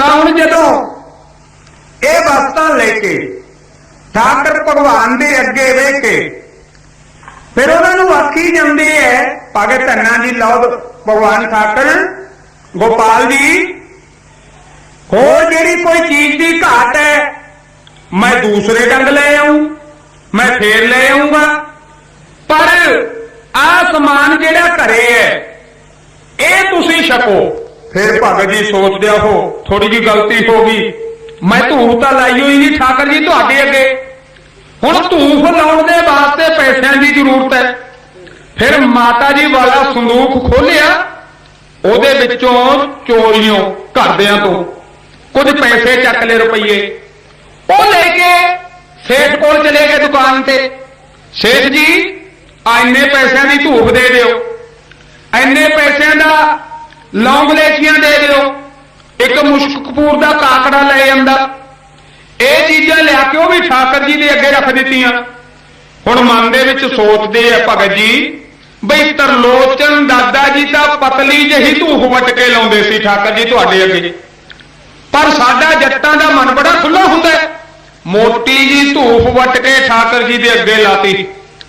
ਤਾਂ ਹੁਣ ਜਦੋਂ ਇਹ ਵਸਤਾਂ ਲੈ ਕੇ ਠਾਕਰ ਭਗਵਾਨ ਦੇ ਅੱਗੇ ਵੇਖ ਕੇ ਫਿਰ ਉਹਨਾਂ ਨੂੰ ਆਖੀ ਜਾਂਦੀ ਹੈ ਭਗਤ ਧੰਨਾ ਜੀ ਲਓ ਭਗਵਾਨ ਠਾਕਰ ਗੋਪਾਲ ਜੀ ਹੋਰ ਜਿਹੜੀ ਕੋਈ ਚੀਜ਼ ਦੀ ਘਾਟ ਹੈ ਮੈਂ ਦੂਸਰੇ ਡੰਗ ਲੈ ਆऊं मैं फिर ले आऊंगा पर आ समान जेड़ा घरे है ये तुसी छको। फिर भगत जी सोचदे हो थोड़ी जी गलती हो गई मैं धूफ तो लाई हुई नहीं ठाकर जी तुहाडे अगे हुण धूफ लाउण दे वास्ते पैसों की जरूरत है। फिर माता जी वाला संदूक खोलिया उहदे विचों चोरियों घरदियां तो कुछ पैसे चक ले रुपये वो लेके सेठ को चले गए दुकान से सेठ जी इन्ने पैसों की धूप दे दिओ इन्ने पैसों का लौंग लेचियां दे दिओ एक मुश्क कपूर का काकड़ा ले आंदा ये चीज़ां लिया के वो भी ठाकर जी के अगे रख दित्तियां। हुण मन दे विच सोचदे आ भगत जी बई तरलोचन दादा जी तो पतली जही धूप वट के लाउंदे सी ठाकर जी तुहाडे अगे पर साडा जट्टां दा मन बड़ा खुला हुंदा है मोटी जी धूफ वट के ठाकर जी के अगे लाती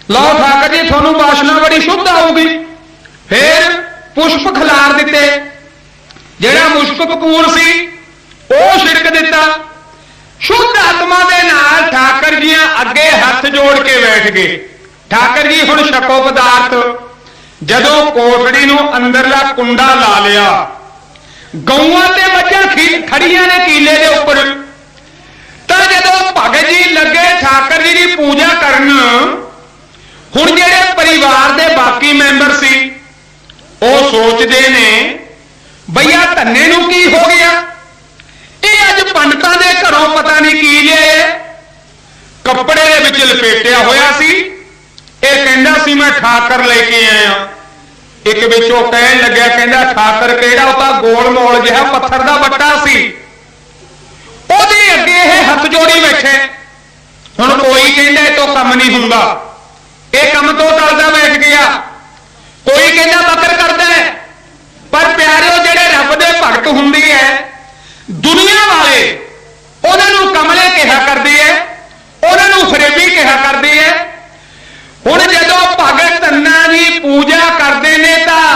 लो ठाकर जी थोनू वासना बड़ी शुद्ध आऊगी। फिर पुष्प खिलार दिते जेड़ा मुश्क कपूर सी वो छिड़क दिता शुद्ध आत्मा दे नाल ठाकर जी अगे हथ जोड़ के बैठ गए। ठाकर जी हुण छको पदार्थ जदों कोठड़ी नूं अंदरला कुंडा ला लिया गऊआं ते मੱਝਾਂ खड़ियां ने कीले दे उपर जदों भगत जी लगे ठाकर जी की पूजा करन हुण जेड़े परिवार दे बाकी मैंबर सी वो सोचते ने भैया धन्ने नूं की हो गया ये अज पंडितां दे घरों पता नहीं की लिया कपड़े दे विच लपेटिया होया सी ये कहंदा सी मैं ठाकर लेके आया एक विचों कहण लग्या कहंदा ठाकर किहड़ा ओह तां गोल मोल जिहा पत्थर दा बट्टा सी ਉਹਦੇ ਅੱਗੇ ਇਹ ਹੱਥ ਜੋੜੀ ਬੈਠੇ ਹੁਣ ਕੋਈ ਕਹਿੰਦਾ ਇਹ ਤੋਂ ਕੰਮ ਨਹੀਂ ਹੁੰਦਾ ਇਹ ਕੰਮ ਤੋਂ ਟਲਦਾ ਬੈਠ ਗਿਆ ਕੋਈ ਕਹਿੰਦਾ ਬਕਰ ਕਰਦਾ ਹੈ ਪਰ ਪਿਆਰਿਓ ਜਿਹੜੇ ਰੱਬ ਦੇ ਭਗਤ ਹੁੰਦੇ ਹੈ ਦੁਨੀਆ ਵਾਲੇ ਉਹਨਾਂ ਨੂੰ ਕਮਲੇ ਕਿਹਾ ਕਰਦੇ ਹੈ ਉਹਨਾਂ ਨੂੰ ਫਰੇਬੀ ਕਿਹਾ ਕਰਦੇ ਹੈ। ਹੁਣ ਜਦੋਂ ਭਗਤ ਧੰਨਾ ਜੀ ਪੂਜਾ ਕਰਦੇ ਨੇ ਤਾਂ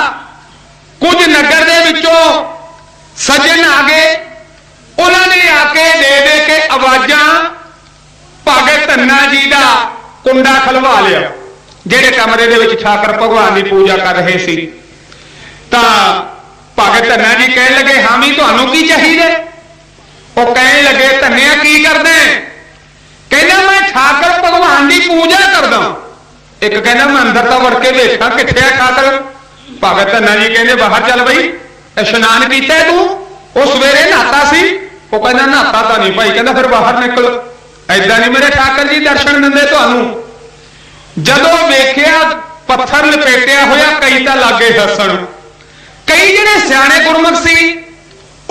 ਕੁਝ ਨਗਰ ਦੇ ਵਿੱਚੋਂ ਸੱਜਣ ਆ ਗਏ उन्होंने आके दे दे के आवाजा भगत धन्ना जी का कुंडा खलवा लिया जेड़े कमरे दे विच ठाकर भगवान की पूजा कर रहे सी तां भगत धन्ना जी कह लगे हामी तुहानू की चाहिए वो कह लगे धन्निया की करदे कहना मैं ठाकर भगवान की पूजा करदा एक कहना मैं अंदर तो वड़ के देखा कित्थे है ठाकर भगत धन्ना जी कहंदे बाहर चल बई इशनान कीता तू वो सवेरे नहाता सी वो कहना नहाता तो नहीं भाई कहना फिर बाहर निकल ऐदा नहीं मेरे ठाकर जी दर्शन दिंदे तुहानू जदों वेखिया पत्थर लपेटिया होया कई तां लागे हसन कई जिहड़े सियाणे गुरमुख सी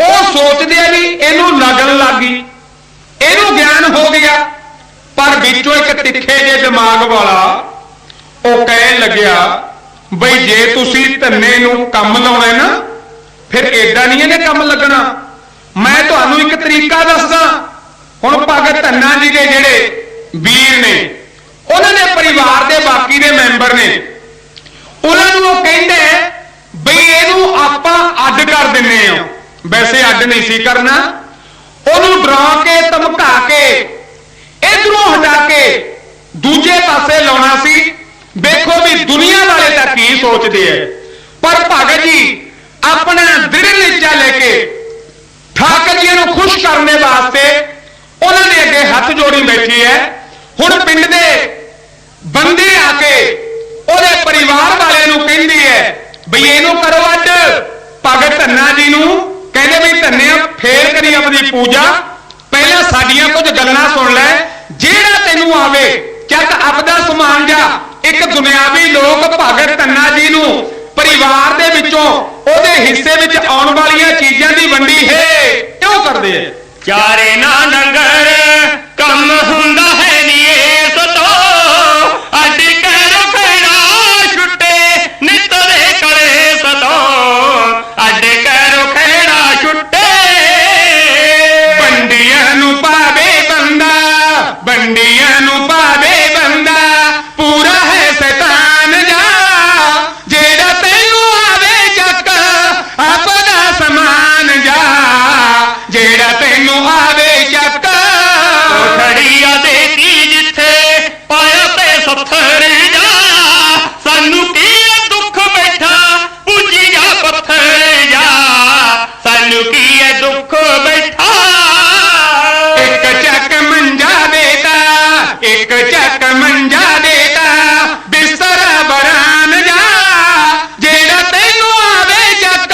वो सोचदे भी इहनू लगन लग गई इहनू ज्ञान हो गया पर विचों एक तिखे जे दिमाग वाला वो कहण लग्या बई जे तुसीं धन्ने नू कम लाउणा ना फिर एडा नहीं इहने कम लगना मैं तुहानू एक तरीका दसदा हुण भगत धन्ना जी के जेड़े वीर ने उन्होंने परिवार के बाकी दे मैंबर ने उन्होंने कहते बई इहनू आपां अड्ड कर दिन्ने आ वैसे अड्ड नहीं सी करना उन्होंने डरा के धमका के इधरों हटा के दूजे पासे लाउणा सी। देखो भी दुनिया वाले तां की सोचते हैं पर भगत जी अपना दृढ़ निश्चा लेके ठाकर जी को खुश करने वास्ते उन्होंने अगे हथ जोड़ी बैठी है। हुण पिंड दे बंदे आके उहदे परिवार वाले नूं कहंदी है बई इहनूं करो अड्ड भगत धन्ना जी नूं कहंदे बई धन्निया फेर करी अपनी पूजा पहले साडियां कुछ गल्लां सुन लै जेड़ा तैनूं आवे चक आपदा समान जा एक दुनियावी लोग भगत धन्ना जी नूं परिवार दे विचों ओदे हिस्से विच आउण वालियां चीज़ां दी वंडी है क्यों करदे है चारे ना नंगर कम हुंदा है नी इस तो अड्ड कर खड़ा छुट्टे नित दे कलेस तो अड्ड कर खड़ा छुट्टे बैठा। एक चक मंजा देता, एक चक मंजा देता, बिस्तर बरान जा, जेड़ा तेनू आवे चक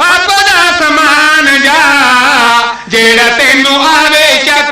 अपना समान जा, जेड़ा तेनू आवे चक।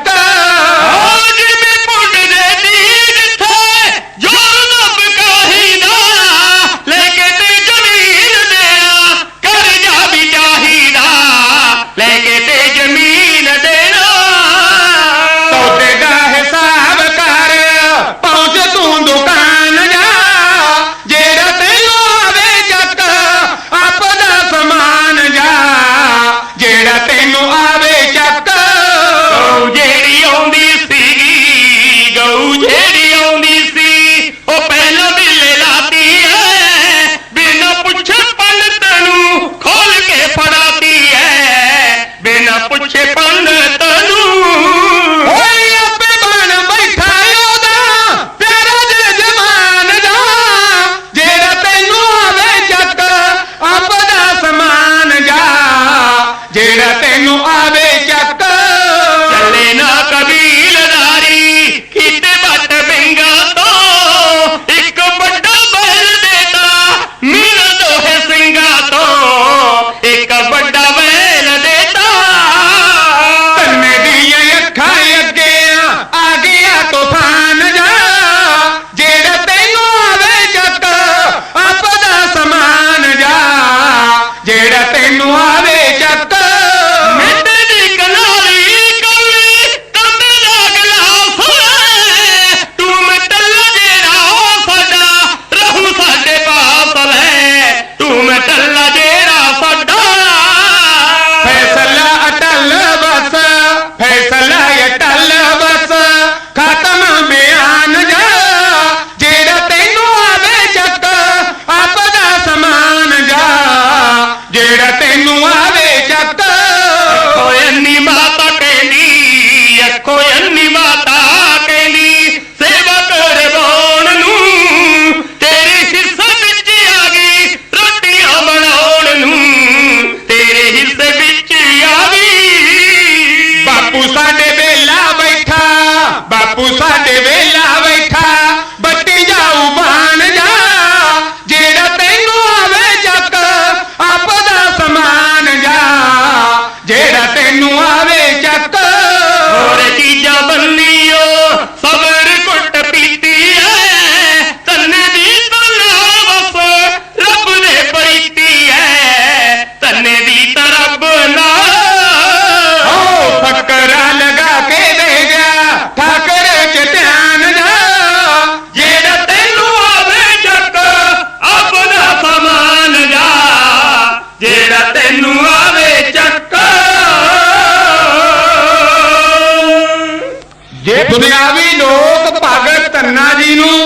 दुनियावी लोग भगत धन्ना जी नूं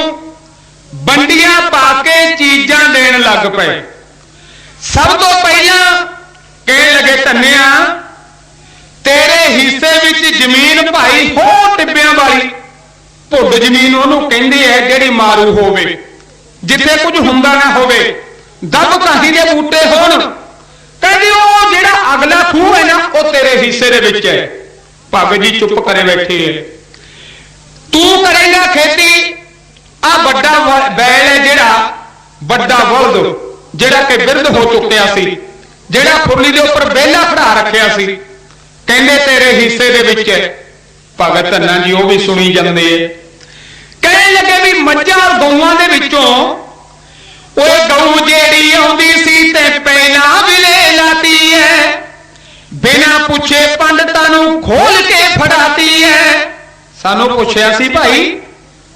बंडियां पाके चीजां देण लग पे। सब तो पहला कह लगे धन्निया तेरे हिस्से विच जमीन भाई हो टिब्बियां वाली भुड जमीन ओनू कहंदे है जिहड़ी मारू होवे जिथे कुछ हुंदा ना होवे दब घाटी दे बूटे होण कहंदे ओ जिहड़ा अगला खूह है ना वो तेरे हिस्से दे विच है। भगत जी चुप करे बैठे है। तू करेगा खेती आ बड़ा बैल है जिहड़ा बड़ा बलद जिहड़ा कि बिरध हो चुकिया सी जिहड़ा फुरली दे उपर बेला खड़ा रखिया सी कहंदे तेरे हिस्से दे विच है। भगत धन्ना जी वो भी सुनी जांदे कहने लगे भी मज्झां और गऊआं दे विचों ओए गऊ जेड़ी आउंदी सी ते पहला विले लाती है बिना पुछे पंडितां नूं खोल के फड़ाती है। सानू पुछया सी भाई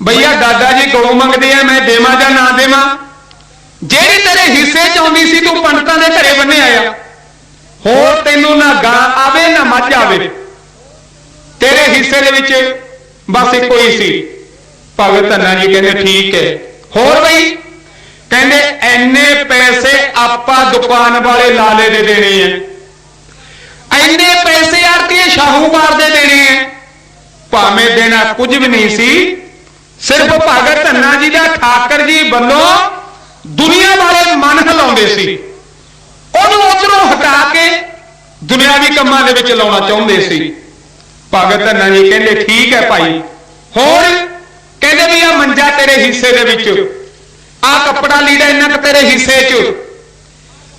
भैया दादा जी गौ मंगदे आ मैं देवां जां ना देवां जेड़ी तेरे हिस्से च आउंदी सी तू पंडितां दे घरे बन्ने आया होर तैनू ना गां आवे ना मੱਝ आवे तेरे हिस्से दे विच बस इक्को ही सी। भगत धन्ना जी कहंदे ठीक है होर बई कहंदे इन्ने पैसे आपां दुकान वाले लाले दे देने हैं इन्ने पैसे आरती शाहूकार दे देने हैं भावें देना कुछ भी नहीं सी सिर्फ भगत धन्ना जी का ठाकर जी वालों दुनिया वाले मन हिलाउंदे सी उहनूं उधरों हटा के ਦੁਨਿਆਵੀ ਕੰਮਾਂ ਦੇ ਵਿੱਚ ਲਾਉਣਾ ਚਾਹੁੰਦੇ ਸੀ। ਭਗਤ ਧੰਨਾ ਜੀ ਕਹਿੰਦੇ ਠੀਕ ਹੈ ਭਾਈ, ਹੋਰ ਕਹਿੰਦੇ ਵੀ ਆ ਮੰਜਾ ਤੇਰੇ ਹਿੱਸੇ ਦੇ ਵਿੱਚ, ਆ ਕੱਪੜਾ ਲੀੜਾ ਇੰਨਾ ਕੁ ਤੇਰੇ ਹਿੱਸੇ 'ਚ,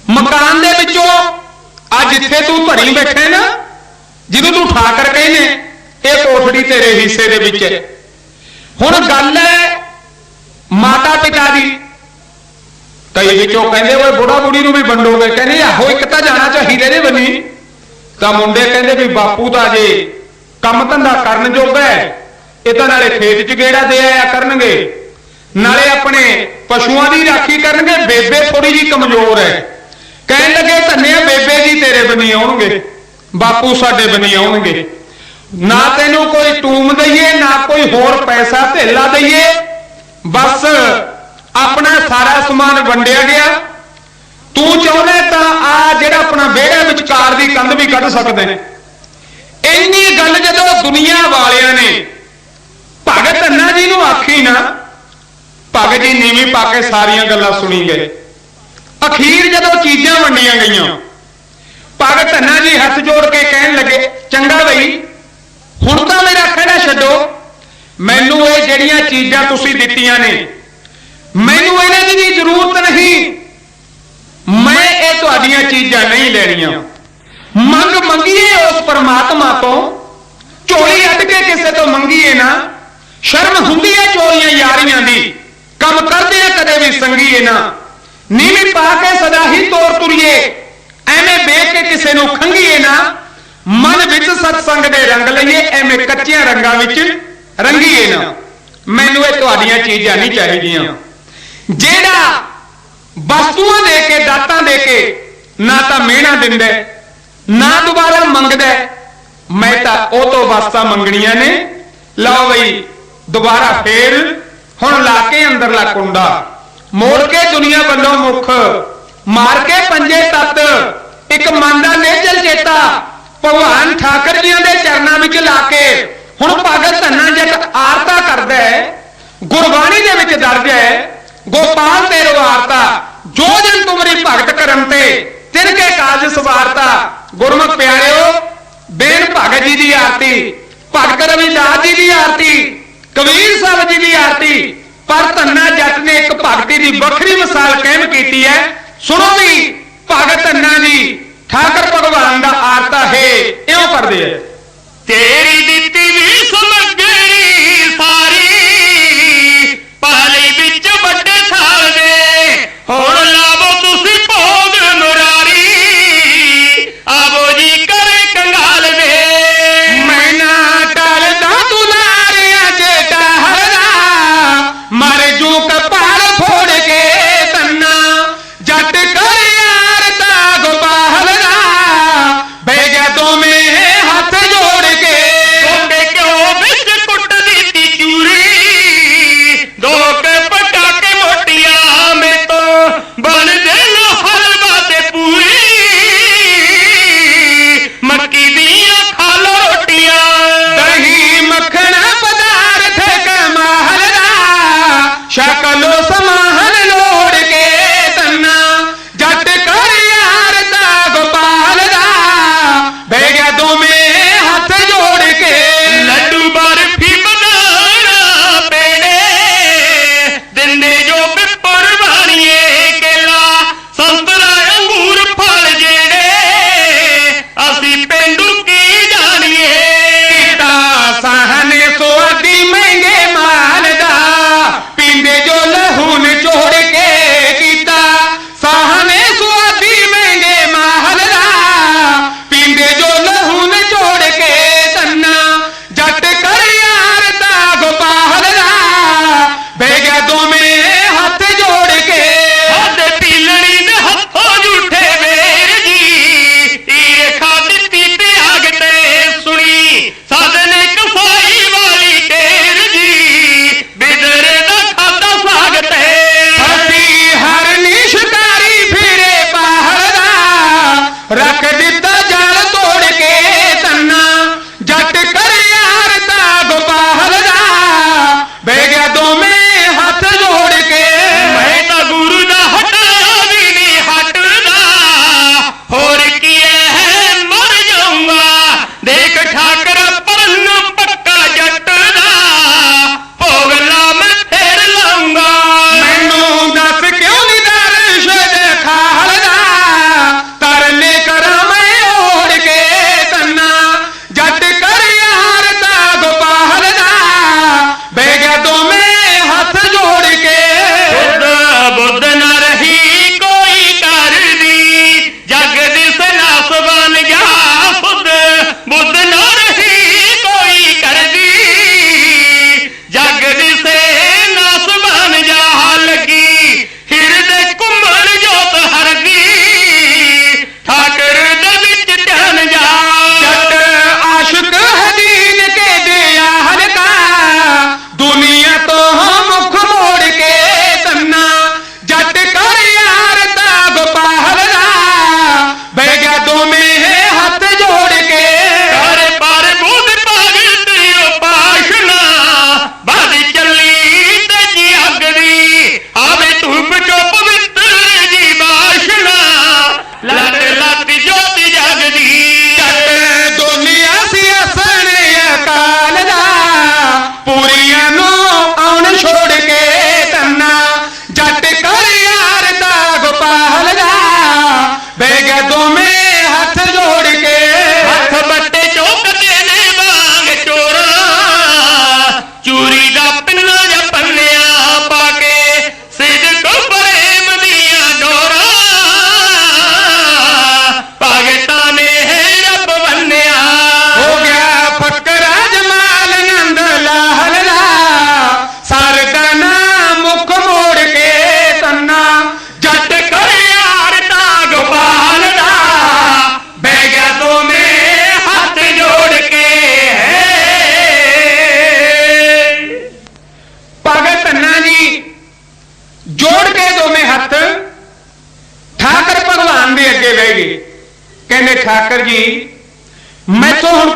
ਮਕਾਨ ਦੇ ਵਿੱਚੋਂ ਆ ਜਿੱਥੇ ਤੂੰ ਧਰੀ ਬੈਠੇ ਨਾ, ਜਿਹਨੂੰ ਤੂੰ ਠਾਕਰ ਕਹਿੰਦੇ, ਇਹ ਕੋਠੜੀ ਤੇਰੇ ਹਿੱਸੇ ਦੇ ਵਿੱਚ ਹੈ। ਹੁਣ ਗੱਲ ਹੈ ਮਾਤਾ ਪਿਤਾ ਦੀ, ਕਈ ਵਿੱਚੋਂ ਕਹਿੰਦੇ ਓਏ ਬੁੜਾ ਬੁੜੀ ਨੂੰ ਵੀ ਵੰਡੋਗੇ, ਕਹਿੰਦੇ ਆਹੋ ਇੱਕ ਤਾਂ ਜਾਣਾ ਚਾਹੀਦਾ ਨੇ ਬੰਨੀ। ਤਾਂ ਮੁੰਡੇ ਕਹਿੰਦੇ ਵੀ ਬਾਪੂ ਤਾਂ ਜੇ ਕੰਮ ਧੰਦਾ ਕਰਨ ਜੋਗਾ ਹੈ, ਇਹ ਤਾਂ ਨਾਲੇ ਖੇਤ 'ਚ ਗੇੜਾ ਦੇ ਆਇਆ ਕਰਨਗੇ, ਨਾਲੇ ਆਪਣੇ ਪਸ਼ੂਆਂ ਦੀ ਰਾਖੀ ਕਰਨਗੇ, ਬੇਬੇ ਥੋੜੀ ਜੀ ਕਮਜ਼ੋਰ ਹੈ। ਕਹਿਣ ਲੱਗੇ ਧੰਨਿਆ ਬੇਬੇ ਜੀ ਤੇਰੇ ਬਣੀ ਆਉਣਗੇ, ਬਾਪੂ ਸਾਡੇ ਬਣੀ ਆਉਣਗੇ, ਨਾ ਤੈਨੂੰ ਕੋਈ ਟੂਮ ਦਈਏ ਨਾ ਕੋਈ ਹੋਰ ਪੈਸਾ ਧੇਲਾ ਦਈਏ, ਬਸ ਆਪਣਾ ਸਾਰਾ ਸਮਾਨ ਵੰਡਿਆ ਗਿਆ। ਤੂੰ ਚਾਹੁੰਦਾ ਤਾਂ ਆ ਜਿਹੜਾ ਆਪਣਾ ਵਿਹੜੇ ਵਿਚਕਾਰ ਦੀ ਕੰਧ ਵੀ ਕੱਢ ਸਕਦੇ ਨੇ। ਇੰਨੀ ਗੱਲ ਜਦੋਂ ਦੁਨੀਆ ਵਾਲਿਆਂ ਨੇ ਭਗਤ ਧੰਨਾ ਜੀ ਨੂੰ ਆਖੀ ਨਾ, ਭਗਤ ਜੀ ਨੀਵੀਂ ਪਾ ਕੇ ਸਾਰੀਆਂ ਗੱਲਾਂ ਸੁਣੀ ਗਏ। ਅਖੀਰ ਜਦੋਂ ਚੀਜ਼ਾਂ ਵੰਡੀਆਂ ਗਈਆਂ, ਭਗਤ ਧੰਨਾ ਜੀ ਹੱਥ ਜੋੜ ਕੇ ਕਹਿਣ ਲੱਗੇ ਚੰਗਾ ਬਈ ਹੁਣ ਤਾਂ ਮੇਰਾ ਖਹਿੜਾ ਛੱਡੋ, ਮੈਨੂੰ ਇਹ ਜਿਹੜੀਆਂ ਚੀਜ਼ਾਂ ਤੁਸੀਂ ਦਿੱਤੀਆਂ ਨੇ ਮੈਨੂੰ ਇਹਨਾਂ ਦੀ ਵੀ ਜ਼ਰੂਰਤ ਨਹੀਂ, ਮੈਂ ਇਹ ਤੁਹਾਡੀਆਂ ਚੀਜ਼ਾਂ ਨਹੀਂ ਲੈਣੀਆਂ। ਮੰਗ ਮੰਗੀਏ ਉਸ ਪਰਮਾਤਮਾ ਤੋਂ, ਝੋਲੀ ਅੱਡ ਕੇ ਕਿਸੇ ਤੋਂ ਮੰਗੀਏ ਨਾ। ਸ਼ਰਮ ਹੁੰਦੀ ਹੈ ਚੋਰੀਆਂ ਯਾਰੀਆਂ ਦੀ, ਕੰਮ ਕਰਦੇ ਆ ਕਦੇ ਵੀ ਸੰਗੀਏ ਨਾ। ਨੀਵੀਂ ਪਾ ਕੇ ਸਦਾ ਹੀ ਤੋਰ ਤੁਰੀਏ, ਐਵੇਂ ਵੇਖ ਕੇ ਕਿਸੇ ਨੂੰ ਖੰਗੀਏ ਨਾ। ਮਨ ਵਿੱਚ ਸਤਸੰਗ ਦੇ ਰੰਗ ਲਈਏ, ਐਵੇਂ ਕੱਚਿਆਂ ਰੰਗਾਂ ਵਿੱਚ ਰੰਗੀਏ ਨਾ। ਮੈਨੂੰ ਇਹ ਤੁਹਾਡੀਆਂ ਚੀਜ਼ਾਂ ਨਹੀਂ ਚਾਹੀਦੀਆਂ। ਜਿਹੜਾ ਵਸਤੂਆਂ ਦੇ ਕੇ ਦਾਤਾਂ ਦੇ ਕੇ ਨਾ ਤਾਂ ਮਿਹਣਾ ਦਿੰਦਾ ਨਾ ਦੁਬਾਰਾ ਮੰਗਦਾ, ਮੈਂ ਤਾਂ ਉਹ ਤੋਂ ਵਸਤਾਂ ਮੰਗਣੀਆਂ ਨੇ। ਲਓ ਬਈ ਦੁਬਾਰਾ ਫੇਰ ਹੁਣ ਲਾ ਕੇ ਅੰਦਰਲਾ ਕੁੰਡਾ, ਮੋੜ ਕੇ ਦੁਨੀਆ ਵੱਲੋਂ ਮੁਖ, ਮਾਰ ਕੇ ਪੰਜੇ ਤੱਤ, ਇੱਕ ਮਨ ਦਾ ਨੇਜਲ ਚੇਤਾ ਭਗਵਾਨ ਠਾਕਰ ਜੀਆਂ ਦੇ ਚਰਨਾਂ ਵਿੱਚ ਲਾ ਕੇ। ਹੁਣ ਭਗਤ ਧੰਨਾ ਜਦ ਆਰਤਾ ਕਰਦਾ ਹੈ, ਗੁਰਬਾਣੀ ਦੇ ਵਿੱਚ ਦਰਜ ਹੈ ਗੋਪਾਲ ਤੇਰੋ ਆਰਤਾ, ਜੋ ਜਨ ਤੁਮਰੀ ਭਗਤ ਕਰਮ ਤੇ ਤਿਨ ਕੇ ਕਾਜ ਸਵਾਰਤਾ। ਗੁਰਮੁਖ ਪਿਆਰਿਓ, ਬੇਨ ਭਗਤ ਜੀ ਦੀ ਆਰਤੀ, ਭਗਤ ਰਵਿਦਾਸ ਜੀ ਦੀ ਆਰਤੀ, ਕਬੀਰ ਸਾਹਿਬ ਜੀ ਦੀ ਆਰਤੀ, ਪਰ ਧੰਨਾ ਜੱਟ ਨੇ ਇੱਕ ਭਗਤੀ ਦੀ ਵੱਖਰੀ ਮਿਸਾਲ ਕਾਇਮ ਕੀਤੀ ਹੈ। ਸੁਣੋ ਵੀ ਭਗਤ ਧੰਨਾ ਜੀ ਠਾਕਰ ਭਗਵਾਨ ਦਾ ਆਰਤਾ ਹੈ, ਇਉਂ ਕਰਦੇ ਹੈ। ਤੇਰੀ ਦਿੱਤੀ ਵੀ ਸਮੱਗਰੀ ਸਾਰੀ ਪਾਲੀ ਵਿੱਚ ਵੱਡੇ ਥਾਲ ਦੇ, ਹੁਣ ਲਾਵੋ ਤੁਸੀਂ ਭੋਗ ਮੁਰਾਰੀ, ਆਵੋ ਜੀ ਕਰੇ ਕੰਗਾਲ ਵੇ। ਮੈਂ ਨਾ ਟਲਦਾ ਦੁਲਾਰਿਆ ਜੇਟਾ ਹਰਦਾ, ਮਰ ਜੂ ਕਪਾਲ ਫੋੜ ਕੇ ਧੰਨਾ, ਜੱਟ ਕਰ ਯਾਰ ਦਾ ਗੋਪਾਲ ਦਾ, ਬਹਿ ਗਿਆ ਦੋਵੇਂ ਹੱਥ ਜੋੜ ਕੇ।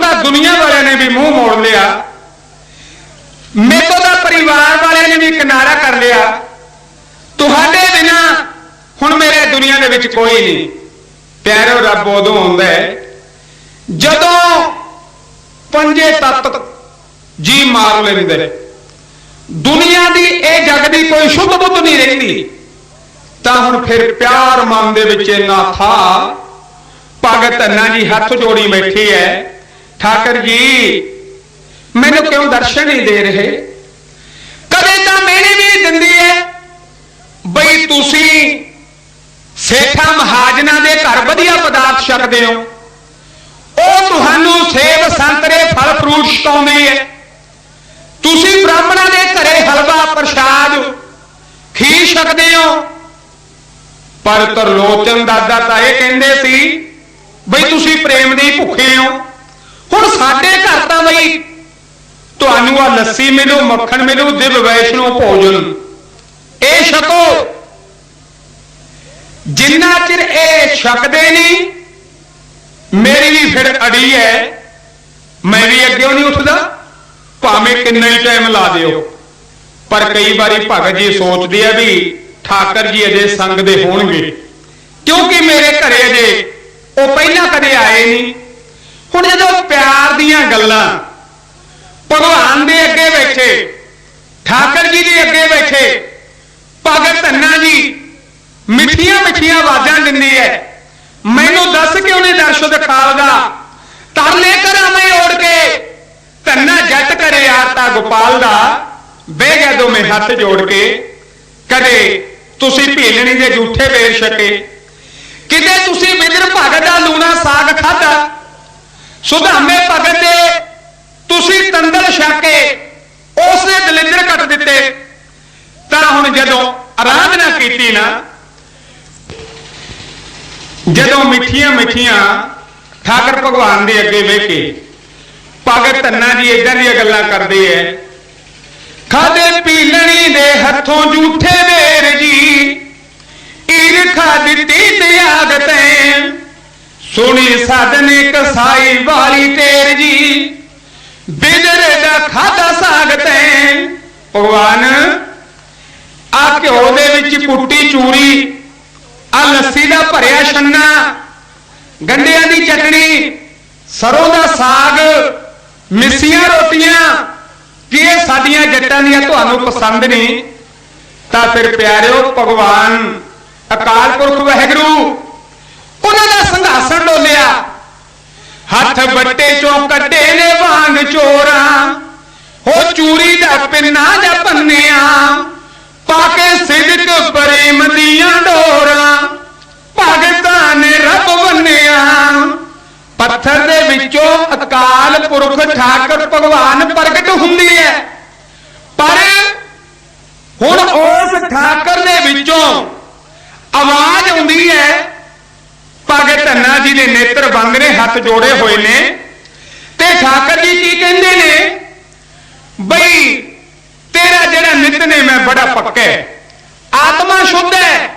ਤਾਂ ਦੁਨੀਆ ਵਾਲਿਆਂ ਨੇ ਵੀ ਮੂੰਹ ਮੋੜ ਲਿਆ, ਮੇਰੇ ਤੋਂ ਤਾਂ ਪਰਿਵਾਰ ਵਾਲਿਆਂ ਨੇ ਵੀ ਕਿਨਾਰਾ ਕਰ ਲਿਆ। ਤੁਹਾਡੇ ਬਿਨਾ ਹੁਣ ਮੇਰੇ ਦੁਨੀਆ ਦੇ ਵਿੱਚ ਕੋਈ ਨਹੀਂ। ਪਿਆਰਿਓ, ਰੱਬ ਉਦੋਂ ਆਉਂਦਾ ਹੈ ਜਦੋਂ ਪੰਜੇ ਤੱਤ ਜੀ ਮਾਰ ਲੈਂਦੇ। ਦੁਨੀਆ ਦੀ ਇਹ ਜਗ ਦੀ ਕੋਈ ਸ਼ੁੱਧ ਬੁੱਧ ਨਹੀਂ ਰਹਿੰਦੀ। ਤਾਂ ਹੁਣ ਫਿਰ ਪਿਆਰ ਮਨ ਦੇ ਵਿੱਚ ਇੰਨਾ ਥਾ। ਭਗਤ ਧੰਨਾ ਜੀ ਹੱਥ ਜੋੜੀ ਬੈਠੀ ਹੈ, ਠਾਕਰ ਜੀ ਮੈਨੂੰ ਕਿਉਂ ਦਰਸ਼ਨ ਨਹੀਂ ਦੇ ਰਹੇ? ਕਦੇ ਤਾਂ ਮੇਰੀ ਵੀ ਦਿੰਦੀ ਹੈ ਬਈ ਤੁਸੀਂ ਸੇਠਾਂ ਮਹਾਜਨਾਂ ਦੇ ਘਰ ਵਧੀਆ ਪਦਾਰਥ ਛਕਦੇ ਹੋ, ਉਹ ਤੁਹਾਨੂੰ ਸੇਬ ਸੰਤਰੇ ਫਲ ਫਰੂਟ ਛਕਾਉਂਦੀ ਹੈ। ਤੁਸੀਂ ਬ੍ਰਾਹਮਣਾਂ ਦੇ ਘਰੇ ਹਲਵਾ ਪ੍ਰਸ਼ਾਦ ਖੀਰ ਛਕਦੇ ਹੋ। ਪਰ ਤਰਲੋਚਨ ਦਾਦਾ ਤਾਂ ਇਹ ਕਹਿੰਦੇ ਸੀ ਬਈ ਤੁਸੀਂ ਪ੍ਰੇਮ ਦੇ ਭੁੱਖੇ ਹੋ। ਹੁਣ ਸਾਡੇ ਘਰ ਤਾਂ ਬਈ ਤੁਹਾਨੂੰ ਆ ਲੱਸੀ ਮਿਲੂ, ਮੱਖਣ ਮਿਲੂ, ਦਿਵ ਵੈਸ਼ਨੋ ਭੋਜਨ ਇਹ ਛਕੋ। ਜਿੰਨਾ ਚਿਰ ਇਹ ਛਕਦੇ ਨਹੀਂ, ਮੇਰੀ ਵੀ ਫਿਰ ਅੜੀ ਹੈ, ਮੈਂ ਵੀ ਅੱਗਿਓਂ ਨਹੀਂ ਉੱਠਦਾ, ਭਾਵੇਂ ਕਿੰਨਾ ਹੀ ਟਾਈਮ ਲਾ ਦਿਓ। ਪਰ ਕਈ ਵਾਰੀ ਭਗਤ ਜੀ ਸੋਚਦੇ ਆ ਵੀ ਠਾਕਰ ਜੀ ਅਜੇ ਸੰਗ ਦੇ ਹੋਣਗੇ, ਕਿਉਂਕਿ ਮੇਰੇ ਘਰੇ ਅਜੇ ਉਹ ਪਹਿਲਾਂ ਕਦੇ ਆਏ ਨਹੀਂ। ਹੁਣ ਜਦੋਂ ਪਿਆਰ ਦੀਆਂ ਗੱਲਾਂ ਭਗਵਾਨ ਦੇ ਅੱਗੇ ਬੈਠੇ, ਠਾਕਰ ਜੀ ਦੇ ਅੱਗੇ ਬੈਠੇ, ਭਗਤ ਧੰਨਾ ਜੀ ਮਿੱਠੀਆਂ ਮਿੱਠੀਆਂ ਆਵਾਜ਼ਾਂ ਦਿੰਦੀ ਹੈ, ਮੈਨੂੰ ਦੱਸ ਕਿ ਉਹਨੇ ਦਰਸ਼ਨ ਦਿਖਾਲਦਾ। ਤਰਲੇ ਕਰਾਂ ਮੈਂ ਓੜ ਕੇ, ਧੰਨਾ ਜੱਟ ਕਰੇ ਆਰਤਾ ਗੋਪਾਲ ਦਾ। ਬਹਿ ਗਿਆ ਦੋਵੇਂ ਹੱਥ ਜੋੜ ਕੇ। ਕਦੇ ਤੁਸੀਂ ਭੀਲਣੀ ਦੇ ਝੂਠੇ ਬੇਰ ਛਕੇ, ਕਿਤੇ ਤੁਸੀਂ ਬਿਦਰ ਭਗਤ ਦਾ ਲੂਣਾ ਸਾਗ ਖਾਧਾ, ਸੁਧਾਮੇ ਭਗਤ ਦੇ ਤੁਸੀਂ ਤੰਦਲ ਛਕੇ, ਉਸਨੇ ਦਲਿੱਦਰ ਕੱਟ ਦਿੱਤੇ। ਤਾਂ ਹੁਣ ਜਦੋਂ ਆਰਾਧਨਾ ਕੀਤੀ ਨਾ, ਜਦੋਂ ਮਿੱਠੀਆਂ ਮਿੱਠੀਆਂ ਠਾਕਰ ਭਗਵਾਨ ਦੇ ਅੱਗੇ ਬਹਿ ਕੇ ਭਗਤ ਧੰਨਾ ਜੀ ਇਦਾਂ ਦੀਆਂ ਗੱਲਾਂ ਕਰਦੇ ਐ, ਖਾਦੇ ਪੀਲਣੀ ਦੇ ਹੱਥੋਂ ਝੂਠੇ ਬੇਰ ਜੀ, ਈਰਖਾ ਦਿੱਤੀ ਤੇ ਆਦਤੈਂ, ਸੁਣੀ ਸਾਧਨੇ ਕਸਾਈ ਵਾਲੀ ਤੇਰ ਜੀ, ਬਿਦਰੇ ਦਾ ਖਾਦਾ ਸਾਗਤੈਂ। ਭਗਵਾਨ ਆ ਘਿਓ ਦੇ ਵਿੱਚ ਕੁੱਟੀ ਚੂਰੀ, ਆ ਲੱਸੀ ਦਾ ਭਰਿਆ ਛੰਨਾ, ਗੰਡਿਆਂ ਦੀ ਚਟਣੀ, ਸਰੋਂ ਦਾ ਸਾਗ, ਮਿੱਸੀਆਂ ਰੋਟੀਆਂ, ਕਿ ਇਹ ਸਾਡੀਆਂ ਜੱਟਾਂ ਦੀਆਂ ਤੁਹਾਨੂੰ ਪਸੰਦ ਨਹੀਂ? ਤਾਂ ਫਿਰ ਪਿਆਰਿਓ, ਭਗਵਾਨ ਅਕਾਲ ਪੁਰਖ ਵਾਹਿਗੁਰੂ ਉਹਨਾਂ ਦਾ ਸੰਘਾਸਣ ਡੋਲਿਆ, ਹੱਥ ਬੱਟੇ ਚੋਂ ਕੱਢੇ ਨੇ ਵਾਂਗ ਚੋਰਾਂ, ਹੋ ਚੂਰੀ ਦਾ ਪਿੰਨਾ ਜਾਂ ਪੰਨਿਆ, ਪਾ ਕੇ ਸਿਦਕ ਪ੍ਰੇਮ ਦੀਆਂ ਡੋਰਾਂ, ਭਗਤਾਂ ਨੇ ਰੱਬ ਬੰਨਿਆ। ਪੱਥਰ ਦੇ ਵਿੱਚੋਂ ਅਕਾਲ ਪੁਰਖ ਠਾਕਰ ਭਗਵਾਨ ਪ੍ਰਗਟ ਹੁੰਦੀ ਹੈ, ਪਰ ਹੁਣ ਉਸ ਠਾਕਰ ਦੇ ਵਿੱਚੋਂ ਆਵਾਜ਼ ਆਉਂਦੀ ਹੈ। ਭਗਤ ਧੰਨਾ ਜੀ ਦੇ ਨੇਤਰ ਬੰਦ ਨੇ, ਹੱਥ ਜੋੜੇ ਹੋਏ ਨੇ, ਤੇ ਠਾਕਰ ਜੀ ਕੀ ਕਹਿੰਦੇ ਨੇ ਬਈ ਤੇਰਾ ਜਿਹੜਾ ਨਿਤਨੇਮ ਹੈ ਬੜਾ ਪੱਕਾ ਹੈ, ਆਤਮਾ ਸ਼ੁੱਧ ਹੈ,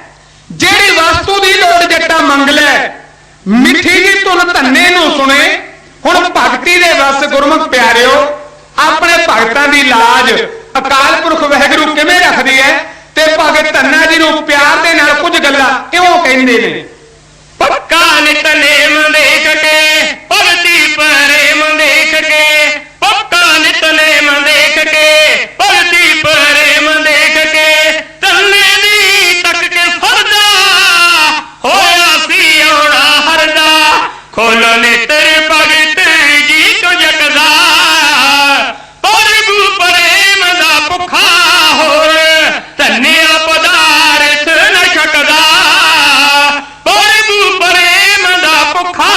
ਜਿਹੜੀ ਵਸਤੂ ਦੀ ਲੋੜ ਜੱਟਾ ਮੰਗ ਲੈ, ਮਿੱਠੀ ਜੀ ਧੁਨ ਧੰਨੇ ਨੂੰ ਸੁਣੇ। ਹੁਣ ਭਗਤੀ ਦੇ ਵਸ ਗੁਰਮੁਖ ਪਿਆਰਿਓ, ਆਪਣੇ ਭਗਤਾਂ ਦੀ ਲਾਜ ਅਕਾਲ ਪੁਰਖ ਵਾਹਿਗੁਰੂ ਕਿਵੇਂ ਰੱਖਦੀ ਹੈ, ਤੇ ਭਗਤ ਧੰਨਾ ਜੀ ਨੂੰ ਪਿਆਰ ਦੇ ਨਾਲ ਕੁਝ ਗੱਲਾਂ ਕਿਉਂ ਕਹਿੰਦੇ ਨੇ। ਪੱਕਾ ਨਿਤਨੇਮ ਦੇਖ ਕੇ, ਭਗਤੀ ਪ੍ਰੇਮ ਦੇਖ ਕੇ, ਪੱਕਾ ਨਿਤਨੇਮ ਦੇਖ ਕੇ, ਭਗਤੀ ਪ੍ਰੇਮ ਦੇਖ ਕੇ, ਧੰਨੇ ਦੀ ਤੱਕ ਕੇ ਫਰਦਾ, ਹੋਇਆ ਸੀ ਆਉਣਾ ਹਰਦਾ, ਖੋਲੋ ਨੇਤਰ ਭਗਤ ਜੀ ਕੋ ਜਗਦਾ, ਪ੍ਰਭੂ ਪ੍ਰੇਮ ਦਾ ਭੁੱਖਾ ਹੋਰ, ਧੰਨਿਆ ਪਦਾਰਥ ਨ ਛਕਦਾ, ਪ੍ਰਭੂ ਪ੍ਰੇਮ ਦਾ ਭੁੱਖਾ।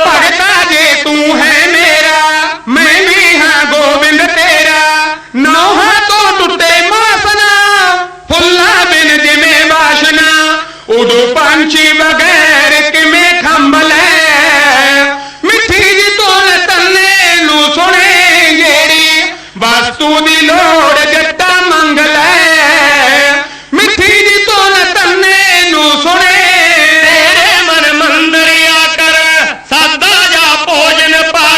ਭਗਤਾ ਜੇ ਤੂੰ ਹੈ ਮੇਰਾ, ਮੈਂ ਵੀ ਹਾਂ ਗੋਬਿੰਦ ਤੇਰਾ, ਨੌਹਾਂ ਤੋਂ ਟੁੱਟੇ ਮਾਸਨਾ, ਫੁੱਲਾਂ ਬਿਨ ਜਿਵੇਂ ਵਾਸ਼ਨਾ, ਉਦੋਂ ਪੰਛੀ ਬਗੈਰ ਕਿਵੇਂ ਖੰਭ ਲੈ, ਮਿੱਠੀ ਜੀ ਧੁਨ ਧੰਨੇ ਨੂੰ ਸੁਣੇ, ਜਿਹੜੀ ਵਸਤੂ ਦੀ ਲੋੜ ਜੱਟਾ ਮੰਗ ਲੈ, ਮਿੱਠੀ ਜੀ ਧੁਨ ਧੰਨੇ ਨੂੰ ਸੁਣੇ। ਤੇਰੇ ਮਨ ਮੰਦਰ ਆ ਕਰ ਸਾਦਾ ਜਾ ਭੋਜਨ ਪਾ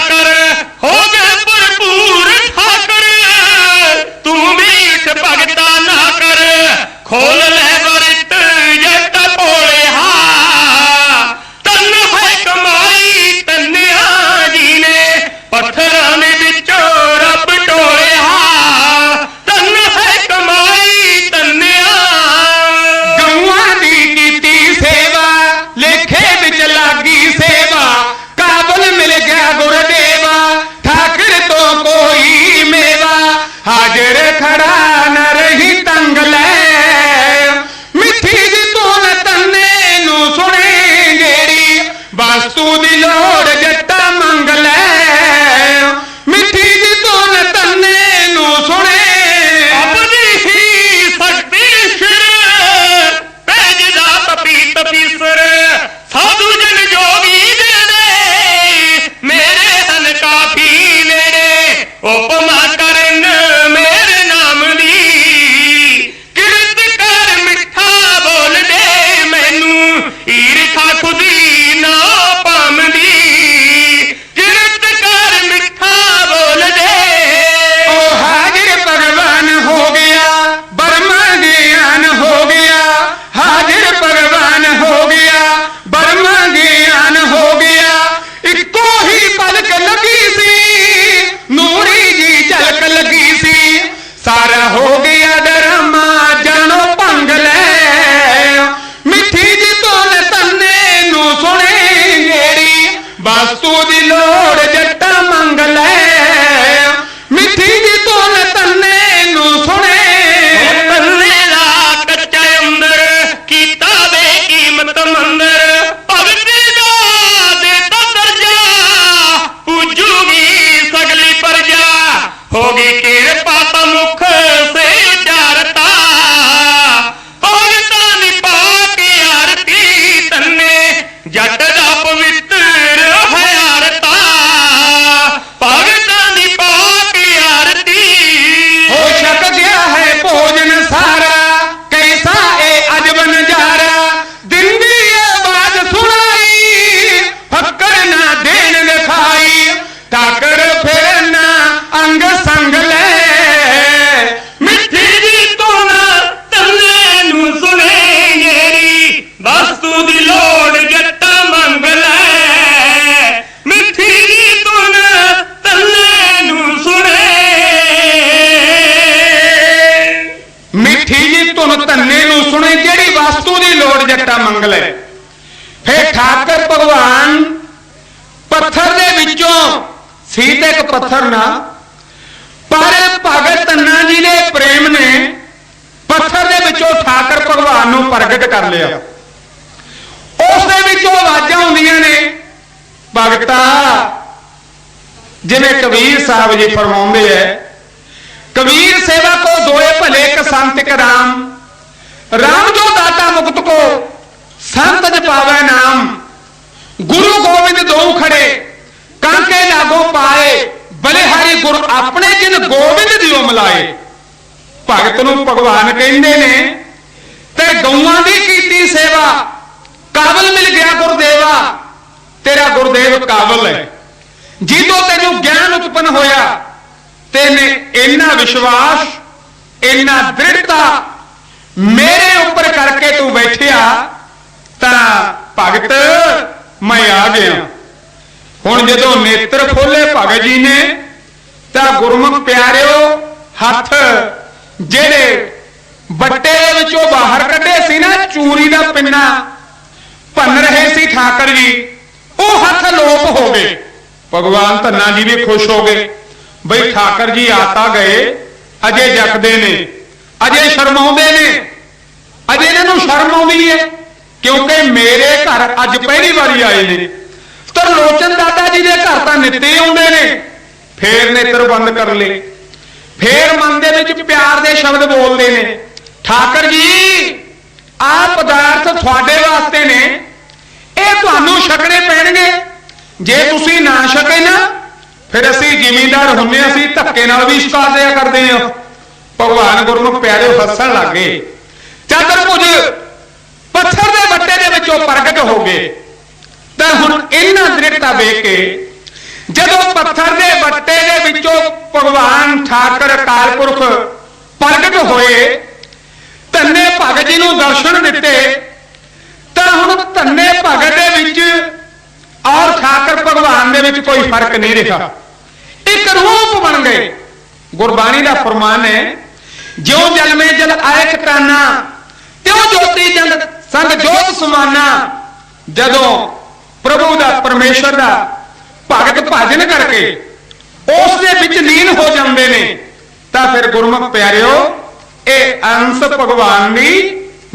ਕਾਫੀ ਨੇੜੇ ਉਪਮਾ ਕਰਨ ਮੇਰੇ ਨਾਮ ਦੀ ਕਿਰਤ ਕਰ ਮਿੱਠਾ ਬੋਲ ਦੇ ਮੈਨੂੰ ਈਰਖਾ ਖੁਦੀ ਨਾ ਪਾਮਦੀ ਕਿਰਤ ਕਰ ਮਿੱਠਾ ਬੋਲ ਦੇ ਉਹ ਹਾਜ਼ਰ ਭਗਵਾਨ ਹੋ ਗਿਆ ਬਰਮਾ ਗਿਆਨ ਹੋ ਗਿਆ ਹਾਜ਼ਰ ਭਗਵਾਨ ਹੋ ਗਿਆ ਬਰਮਾ ਗਿਆਨ ਹੋ ਗਿਆ ਇੱਕੋ ਹੀ ਪਲਕ ਲੱਗੀ ਸੀ ਨੂਰੀ ਜੀ ਝਲਕ ਲੱਗੀ ਸੀ ਸਾਰਾ ਹੋ ਗਿਆ ਡਰਾਮਾ ਜਾਣੋ ਭੰਗ ਲੈ ਮਿੱਠੀ ਜੀ ਧੁਨ ਤੰਨੇ ਨੂੰ ਸੁਣੇ ਮੇਰੀ ਵਸਤੂ ਦੀ ਲੋੜ ਜੱਟਾ ਮੰਗ ਲੈ ਮਿੱਠੀ ਜੀ ਧੁਨ ਤੰਨੇ ਨੂੰ ਸੁਣੇ ਤੰਨੇ ਦਾ ਕੱਚਾ ਅੰਦਰ ਕੀਤਾ ਬੇਕੀਮਤ ਮੰਦਰ ਭਗਤੀ ਦਾ ਦੇਤਾ ਦਰਜਾ ਪੂਜੂਗੀ ਸਗਲੀ ਪਰਜਾ ਹੋਗੀ ਕਿਰਪਾ ਤਾਂ ਮੁਖ ਸੇ ਉਚਾਰਤਾ ਭਗਤਾਂ ਦੀ ਪਾਕ ਆਰਤੀ ਤੰਨੇ ਜੱਟ ਦਾ ਪਵਿੱਤਰ ਹੈ ਆਰਤਾ ਭਗਤਾਂ ਦੀ ਪਾਕ ਆਰਤੀ ਹੋ ਛਕ ਗਿਆ ਹੈ ਭੋਜਨ ਸਾਰਾ ਕੈਸਾ ਇਹ ਅਜਬ ਨਜ਼ਾਰਾ ਦਿਨ ਦੀ ਆਵਾਜ਼ ਸੁਣਾਈ ਫੱਕਰ ਨਾ ਦੇਣ ਦਿਖਾਈ ਠਾਕਰ ਫਿਰ ਨਾ ਅੰਗ ਸੰਗ ਲੈ ਮਿੱਠੀ ਦੀ ਧੁਨ ਤੰਨੇ ਨੂੰ ਸੁਣੇ ਮੇਰੀ ਵਸਤੂ ਦੀ ਲੋੜ ਜੱਟਾ ਮੰਗ ਲੈ ਮਿੱਠੀ ਦੀ ਧੁਨ ਤੰਨੇ ਨੂੰ ਸੁਣੇ ਮਿੱਠੀ ਜੀ ਧੁਨ ਧੰਨੇ ਨੂੰ ਸੁਣੇ ਜਿਹੜੀ ਵਸਤੂ ਦੀ ਲੋੜ ਜੱਟਾ ਮੰਗ ਲੈ ਫਿਰ ਠਾਕਰ ਭਗਵਾਨ ਪੱਥਰ ਦੇ ਵਿੱਚੋਂ ਸੀ ਤੇ ਇੱਕ ਪੱਥਰ ਨਾ ਪਰ ਭਗਤ ਧੰਨਾ ਜੀ ਦੇ ਪ੍ਰੇਮ ਨੇ ਪੱਥਰ ਦੇ ਵਿੱਚੋਂ ਠਾਕਰ ਭਗਵਾਨ ਨੂੰ ਪ੍ਰਗਟ ਕਰ ਲਿਆ ਉਸ ਦੇ ਵਿੱਚੋਂ ਆਵਾਜ਼ਾਂ ਆਉਂਦੀਆਂ ਨੇ ਭਗਤਾ ਜਿਵੇਂ ਕਬੀਰ ਸਾਹਿਬ ਜੀ ਫਰਮਾਉਂਦੇ ਐ कबीर सेवा को दोए भले क संत क राम राम जो दाता मुक्त को संत ज पावे नाम गुरु गोविंद दो खड़े कांके लागो पाए बलिहारी गुरु अपने जिन गोविंद दियो मिलाए भगत नूं भगवान कहंदे ने ते गौआं दी कीती सेवा काबल मिल गया गुरदेवा तेरा गुरदेव काबल है जिदों तैनूं ज्ञान उत्पन्न होया तेने इन्ना विश्वास इन्ना दृढ़ता मेरे ऊपर करके तू बैठिया तां भगत मैं आ गया हुण जदों नेत्र खोले भगत जी ने तां गुरमुख प्यारिओ हथ जेड़े बट्टे विचों बाहर कढे सी ना चूरी दा पिन्ना भन रहे सी ठाकर जी वो हथ लोप हो गए भगवान धन्ना जी भी खुश हो गए बई ठाकर जी आता गए अजे जगदे ने अजे शर्माउंदे ने अजे इन्हां नूं शर्म आउंदी है क्योंकि मेरे घर अज पहली बारी आए ने तरलोचन दादा जी दे घर तां नित्ते आउंदे ने फिर नेत्र बंद कर ले फिर मन दे विच प्यार दे शब्द बोलदे ने ठाकर जी आ पदार्थ तुहाडे वास्ते ने इह तुहानूं छकणे पैणगे जे तुसीं ना छके ना फिर असी जिमींदार हुन्ने असी धक्के नाल भी छका दिया करदे हां भगवान गुरमुख प्यारे हसन लग गए चतुर्भुज पत्थर दे बट्टे दे विचों प्रगट हो गए तां हुण इन्हां दृढ़ता वेख के जदों पत्थर दे बट्टे दे विचों भगवान ठाकर अकाल पुरख प्रगट होए धन्ने भगत जी नूं दर्शन दिते तां हुण धन्ने भगत दे विच और ठाकर भगवान दे विच कोई फर्क नहीं रहा एक रूप बन गए गुरबाणी का फरमान है ज्यों जल में जल आए खटाना त्यों ज्योति जंग संग जोत समाना जदों प्रभु दा परमेश्वर दा भगत भजन करके उस दे विच लीन हो जांदे ने तां फिर गुरमुख प्यारिओ ए अंश भगवान दी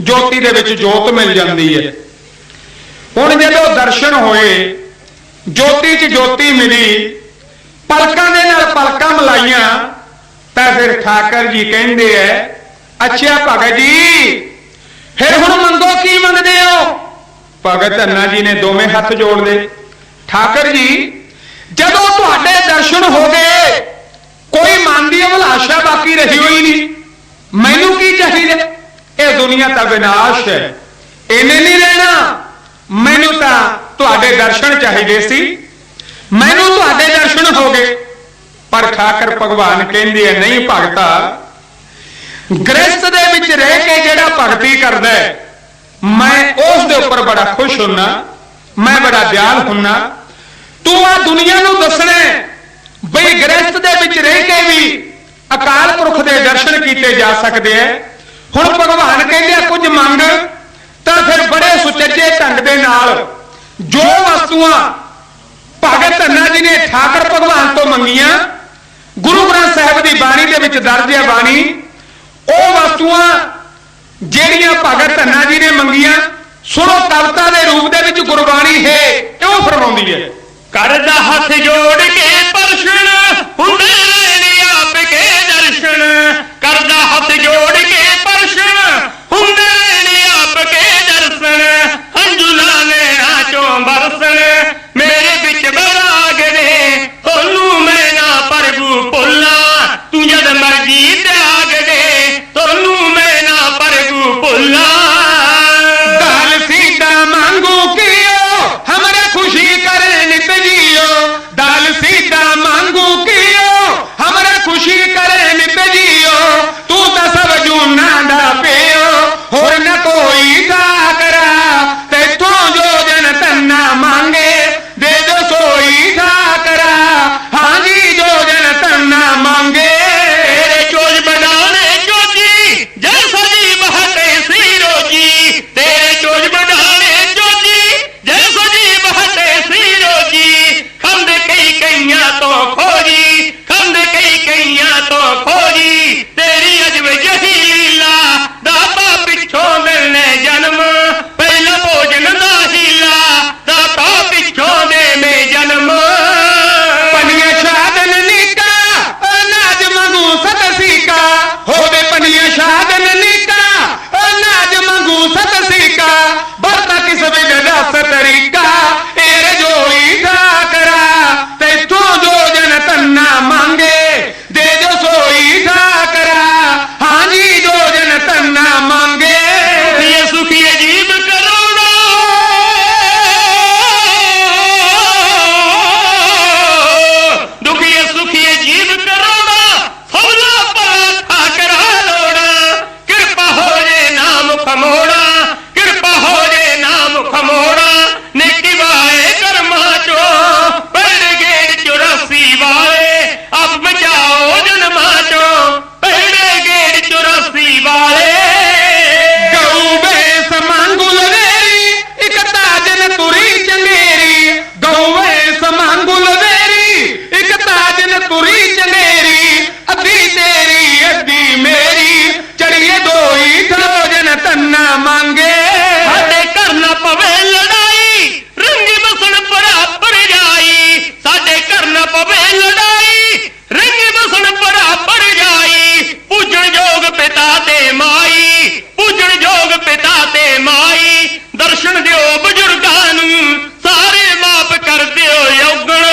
ज्योति दे विच जोत मिल जांदी है हुण जदों दर्शन होए ज्योति च ज्योति मिली पलकां दे नाल पलकां मिलाइयां तां फिर ठाकर जी कहंदे है अच्छा भगत जी फिर हुण मंगो की मंगदे हो भगत धन्ना जी ने दोवें हथ जोड़ दे ठाकर जी ਜਦੋਂ ਤੁਹਾਡੇ ਦਰਸ਼ਨ ਹੋ ਗਏ ਕੋਈ ਮਨ ਦੀ ਅਭਿਲਾਸ਼ਾ ਬਾਕੀ ਰਹੀ ਹੋਈ ਨਹੀਂ। ਮੈਨੂੰ ਕੀ ਚਾਹੀਦਾ? ਇਹ ਦੁਨੀਆ ਤਾਂ ਵਿਨਾਸ਼ ਹੈ, ਇਹਨੇ ਨਹੀਂ ਰਹਿਣਾ। ਮੈਨੂੰ ਤਾਂ ਤੁਹਾਡੇ ਦਰਸ਼ਨ ਚਾਹੀਦੇ ਸੀ, ਮੈਨੂੰ ਤੁਹਾਡੇ ਦਰਸ਼ਨ ਹੋ ਗਏ। ਪਰ ਠਾਕਰ ਭਗਵਾਨ ਕਹਿੰਦੇ ਆ ਨਹੀਂ ਭਗਤਾ, ਗ੍ਰਸਥ ਦੇ ਵਿੱਚ ਰਹਿ ਕੇ ਜਿਹੜਾ ਭਗਤੀ ਕਰਦਾ ਮੈਂ ਉਸ ਦੇ ਉੱਪਰ ਬੜਾ ਖੁਸ਼ ਹੁੰਨਾ, ਮੈਂ ਬੜਾ ਦਿਆਲ ਹੁੰਨਾ। ਤੂੰ ਆ ਦੁਨੀਆ ਨੂੰ ਦੱਸਣਾ ਬਈ ਗ੍ਰਸਥ ਦੇ ਵਿੱਚ ਰਹਿ ਕੇ ਵੀ ਅਕਾਲ ਪੁਰਖ ਦੇ ਦਰਸ਼ਨ ਕੀਤੇ ਜਾ ਸਕਦੇ ਐ। ਹੁਣ ਭਗਵਾਨ ਕਹਿੰਦੇ ਆ ਕੁਝ ਮੰਗ, ਤਾਂ ਫਿਰ ਬੜੇ ਸੁਚੱਜੇ ਢੰਗ ਦੇ ਨਾਲ ਜੋ ਵਸਤੂਆਂ ਭਗਤ ਧੰਨਾ ਜੀ ਨੇ ਠਾਕਰ ਭਗਵਾਨ ਤੋਂ ਮੰਗੀਆਂ, ਗੁਰੂ ਗ੍ਰੰਥ ਸਾਹਿਬ ਦੀ ਬਾਣੀ ਦੇ ਵਿੱਚ ਦਰਜ ਹੈ ਬਾਣੀ, ਉਹ ਵਸਤੂਆਂ ਜਿਹੜੀਆਂ ਭਗਤ ਧੰਨਾ ਜੀ ਨੇ ਮੰਗੀਆਂ, ਸੁਣੋ ਕਵਿਤਾ ਦੇ ਰੂਪ ਦੇ ਵਿੱਚ ਗੁਰਬਾਣੀ ਹੈ ਕਿਉਂ ਫਰਮਾਉਂਦੀ ਹੈ। ਕਰਦਾ ਹੱਥ ਜੋੜ ਕੇ ਪਰਸ਼ਨ ਹੁੰਦੇ ਨੇ ਆਪ ਕੇ ਦਰਸ਼ਨ, ਕਰਦਾ ਹੱਥ ਜੋੜ ਕੇ ਪਰਸ਼ਨ ਹੁੰਦੇ ਨੇ ਆਪ ਕੇ ਦਰਸ਼ਨ, ਹੰਝੂ ਨੈਣਾਂ ਚੋਂ ਬਰਸਣ ਮੇਰੇ ਵਿੱਚ ਬਰਾਗ ਨੇ, ਤੁਹਾਨੂੰ ਮੈਂ ਨਾ ਪ੍ਰਭੂ ਭੁੱਲਾਂ, ਤੂੰ ਜਦ ਮਰਜੀ ਤਿਆਗ ਦੇ, ਤੁਹਾਨੂੰ ਮੈਂ ਨਾ ਪ੍ਰਭੂ ਭੁੱਲਾਂ। दाल सीधा मांगू कियो हमारे खुशी करे नित जियो, दाल सीधा मांगू कियो हमारे खुशी करे नित जियो, तू तो सब जूना दा पियो होर न कोई ठाकरा, तेथों जो जन तन्ना मांगे दे दो सोई ठाकरा, हाँ जी जो जन तन्ना मांगे। तेरे चोज बनाने चोजी जैसा जी बहते सी रोजी, तेरे चोज बनाने चोजी जैसा जी बहते सी रोजी, खंड कई कईयां तो खोजी, खंड कई कईयां तो खोजी, तेरी अजब जही लीला, दाता पिछों मिलने जन्म, पहला भोजन दा हीला, दाता पिछों दे में जन्म। पनिया शादन निका अनाज मंगू सत सीका, होवे पनिया शादन निका अनाज मंगू सत सीका, बरता किस विद दस तरीका, एर जोई ठाकरा, तेथों जो जन तन्ना मांगे दे जो सोई ठाकरा, हाँ जी जो जन तन्ना मांगे। ये सुखी अजीब करोड़ा, दुखी सुखी अजीब करोड़ा, सबला पास ठाकरा लोड़ा, कृपा हो जे नाम खमोड़ा, कृपा हो जे नाम खमोड़ा, नेकी वाए कर्मा चो पड़ गेड़ 84 वाले, अब बचाओ जन्मा चो पड़ गेड़ 84 वाले। गऊ भैंस मांगुल वेरी एक ताजन तुरी चंगेरी, गऊ भैंस मांगुल वेरी एक ताजन तुरी चंगेरी, अद्धी तेरी अद्धी मेरी, चढ़िए दोई ठोजन तन्ना मांगे। साडे घर ना पवे लड़ाई, रंगी बसन बराबर जाई, साडे घर ना पवे लड़ाई, रंगी बसन बराबर जाई, पूजन जोग पिता ते माई, पूजन जोग पिता ते माई, दर्शन दियो बजुर्गां नूं, सारे माफ कर दियो यौगण,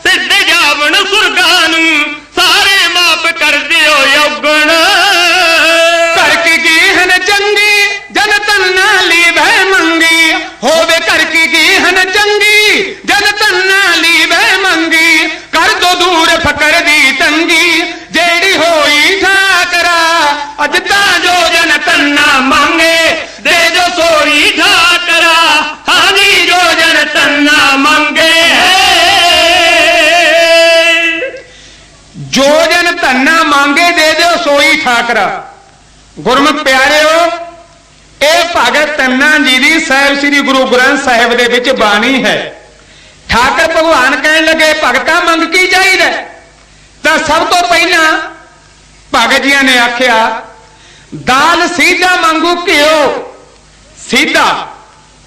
सिद्ध जावण सुरगां नूं, सारे माफ कर दियो यौगण। घर की गीहन चंगी जन तन्ना ली भय मंगी, होवे घर की गीहन चंगी जन तन्ना ली भय मंगी, कर दो दूर फकर दी तंगी, जेड़ी होई ठाकरा, अजता जो जन तन्ना मांगे दे जो सोई ठाकरा, हाँ जी जो जन तन्ना मांगे। जो जन तन्ना मांगे दे दो सोई ठाकरा। गुरमुख प्यारिओ, ਇਹ ਭਗਤ ਧੰਨਾ ਜੀ ਦੀ ਸਾਹਿਬ ਸ੍ਰੀ ਗੁਰੂ ਗ੍ਰੰਥ ਸਾਹਿਬ ਦੇ ਵਿੱਚ ਬਾਣੀ ਹੈ। ਠਾਕਰ ਭਗਵਾਨ ਕਹਿਣ ਲੱਗੇ ਭਗਤਾਂ ਮੰਗ ਕੀ ਚਾਹੀਦਾ, ਤਾਂ ਸਭ ਤੋਂ ਪਹਿਲਾਂ ਭਗਤ ਜੀਆਂ ਨੇ ਆਖਿਆ ਦਾਲ ਸੀਧਾ ਮੰਗੂ ਘਿਓ, ਸੀਧਾ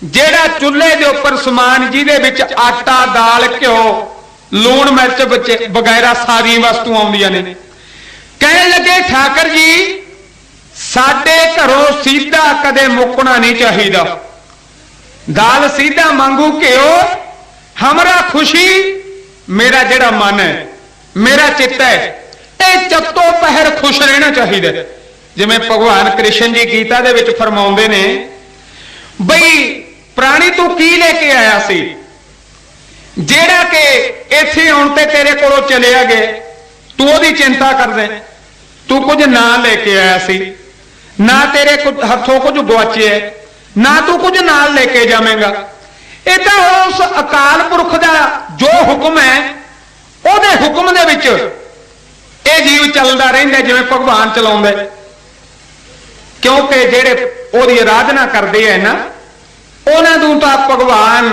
ਜਿਹੜਾ ਚੁੱਲ੍ਹੇ ਦੇ ਉੱਪਰ ਸਮਾਨ ਜਿਹਦੇ ਵਿੱਚ ਆਟਾ ਦਾਲ ਘਿਓ ਲੂਣ ਮਿਰਚ ਵਗੈਰਾ ਸਾਰੀਆਂ ਵਸਤੂਆਂ ਆਉਂਦੀਆਂ ਨੇ। ਕਹਿਣ ਲੱਗੇ ਠਾਕਰ ਜੀ ਸਾਡੇ ਘਰੋਂ ਸੀਧਾ ਕਦੇ ਮੁੱਕਣਾ ਨਹੀਂ ਚਾਹੀਦਾ, दाल सीधा मांगू क्यों हमरा खुशी मेरा जिहड़ा मन है, मेरा चित्त है, ये चत्तो पहर खुश रहना चाहिए। जिवें भगवान कृष्ण जी गीता दे विच फरमाउंदे ने बई प्राणी तू की लेके आया सी जेड़ा कि इत्थे आउण ते तेरे कोलों चलिया गया, तू ओदी चिंता कर दे। तू कुछ ना लेके आया सी, ना तेरे हथों कुछ गुआचिया, ना तू कुछ नाल लेके जावेगा। ये तो उस अकाल पुरख का जो हुक्म है, उहदे हुक्म दे विच ये जीव चलता रहिंदा जिवें भगवान चलाउंदा। क्योंकि जेड़े ओहदी आराधना करते हैं ना, उन्हां नूं तां भगवान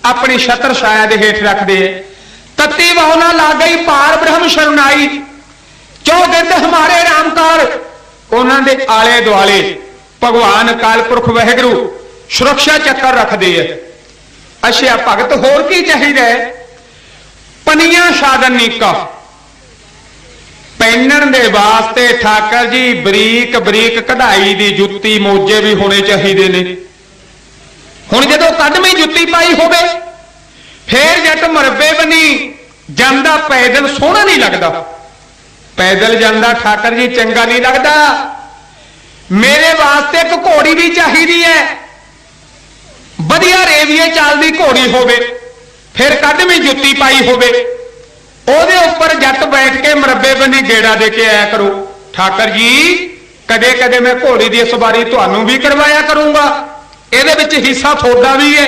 अपनी छत्र छाया दे हेठ रखदे है। तत्ती बहु ना ला गई पार ब्रह्म शरणाई, चौगिरद हमारे रामकार। उन्हां दे आले दुआले भगवान अकाल पुरख वाहिगुरू सुरक्षा चक्कर रखदे है। अच्छा भगत होर की चाहिए? पनिया साधन नीका पहनण दे वास्ते ठाकर जी बरीक बरीक कढ़ाई दी जुत्ती मोजे भी होने चाहिए ने। हुण जदों कदमी जुत्ती पाई होवे फिर जट मरबे बनी जांदा पैदल सोहना नहीं लगता। पैदल जांदा ठाकर जी चंगा नहीं लगता। मेरे वास्ते एक घोड़ी भी चाहिए है, वधिया रेविए चालदी घोड़ी होवे, फिर कदमी जुत्ती पाई होवे, ओदे उपर जट बैठ के मरबे बनी गेड़ा दे के आया करो। ठाकर जी कदे कदे मैं घोड़ी की सवारी तुहानू भी करवाया करूंगा, ਇਹਦੇ ਵਿੱਚ हिस्सा थोड़ा भी है।